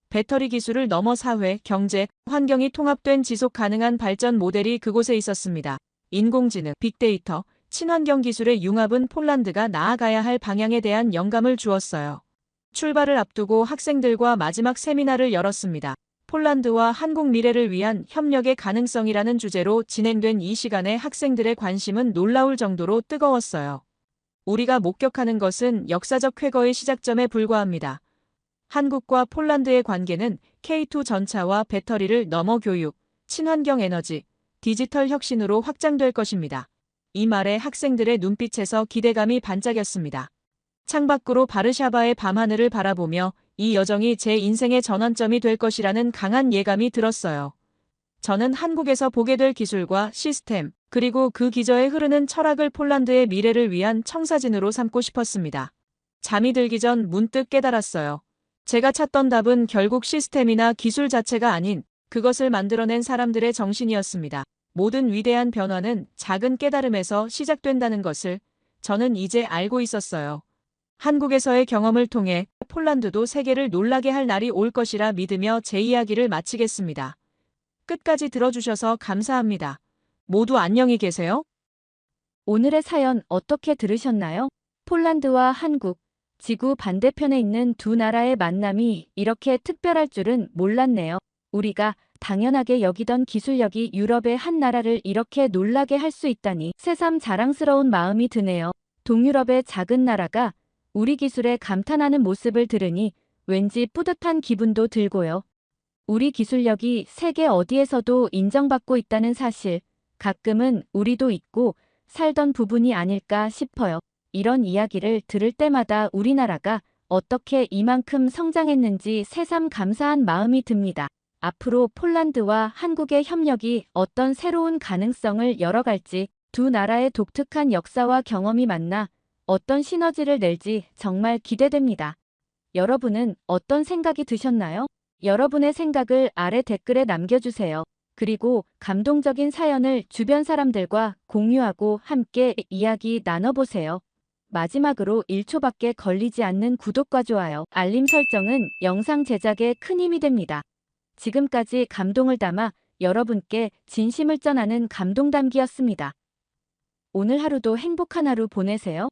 배터리 기술을 넘어 사회, 경제, 환경이 통합된 지속 가능한 발전 모델이 그곳에 있었습니다. 인공지능, 빅데이터, 친환경 기술의 융합은 폴란드가 나아가야 할 방향에 대한 영감을 주었어요. 출발을 앞두고 학생들과 마지막 세미나를 열었습니다. 폴란드와 한국 미래를 위한 협력의 가능성이라는 주제로 진행된 이 시간에 학생들의 관심은 놀라울 정도로 뜨거웠어요. 우리가 목격하는 것은 역사적 쾌거의 시작점에 불과합니다. 한국과 폴란드의 관계는 K2 전차와 배터리를 넘어 교육, 친환경 에너지, 디지털 혁신으로 확장될 것입니다. 이 말에 학생들의 눈빛에서 기대감이 반짝였습니다. 창밖으로 바르샤바의 밤하늘을 바라보며 이 여정이 제 인생의 전환점이 될 것이라는 강한 예감이 들었어요. 저는 한국에서 보게 될 기술과 시스템, 그리고 그 기저에 흐르는 철학을 폴란드의 미래를 위한 청사진으로 삼고 싶었습니다. 잠이 들기 전 문득 깨달았어요. 제가 찾던 답은 결국 시스템이나 기술 자체가 아닌 그것을 만들어낸 사람들의 정신이었습니다. 모든 위대한 변화는 작은 깨달음에서 시작된다는 것을 저는 이제 알고 있었어요. 한국에서의 경험을 통해 폴란드도 세계를 놀라게 할 날이 올 것이라 믿으며 제 이야기를 마치겠습니다. 끝까지 들어주셔서 감사합니다. 모두 안녕히 계세요.
오늘의 사연 어떻게 들으셨나요? 폴란드와 한국, 지구 반대편에 있는 두 나라의 만남이 이렇게 특별할 줄은 몰랐네요. 우리가 당연하게 여기던 기술력이 유럽의 한 나라를 이렇게 놀라게 할 수 있다니 새삼 자랑스러운 마음이 드네요. 동유럽의 작은 나라가 우리 기술에 감탄하는 모습을 들으니 왠지 뿌듯한 기분도 들고요. 우리 기술력이 세계 어디에서도 인정받고 있다는 사실, 가끔은 우리도 잊고 살던 부분이 아닐까 싶어요. 이런 이야기를 들을 때마다 우리나라가 어떻게 이만큼 성장했는지 새삼 감사한 마음이 듭니다. 앞으로 폴란드와 한국의 협력이 어떤 새로운 가능성을 열어갈지, 두 나라의 독특한 역사와 경험이 만나 어떤 시너지를 낼지 정말 기대됩니다. 여러분은 어떤 생각이 드셨나요? 여러분의 생각을 아래 댓글에 남겨주세요. 그리고 감동적인 사연을 주변 사람들과 공유하고 함께 이야기 나눠보세요. 마지막으로 1초밖에 걸리지 않는 구독과 좋아요, 알림 설정은 영상 제작에 큰 힘이 됩니다. 지금까지 감동을 담아 여러분께 진심을 전하는 감동담기였습니다. 오늘 하루도 행복한 하루 보내세요.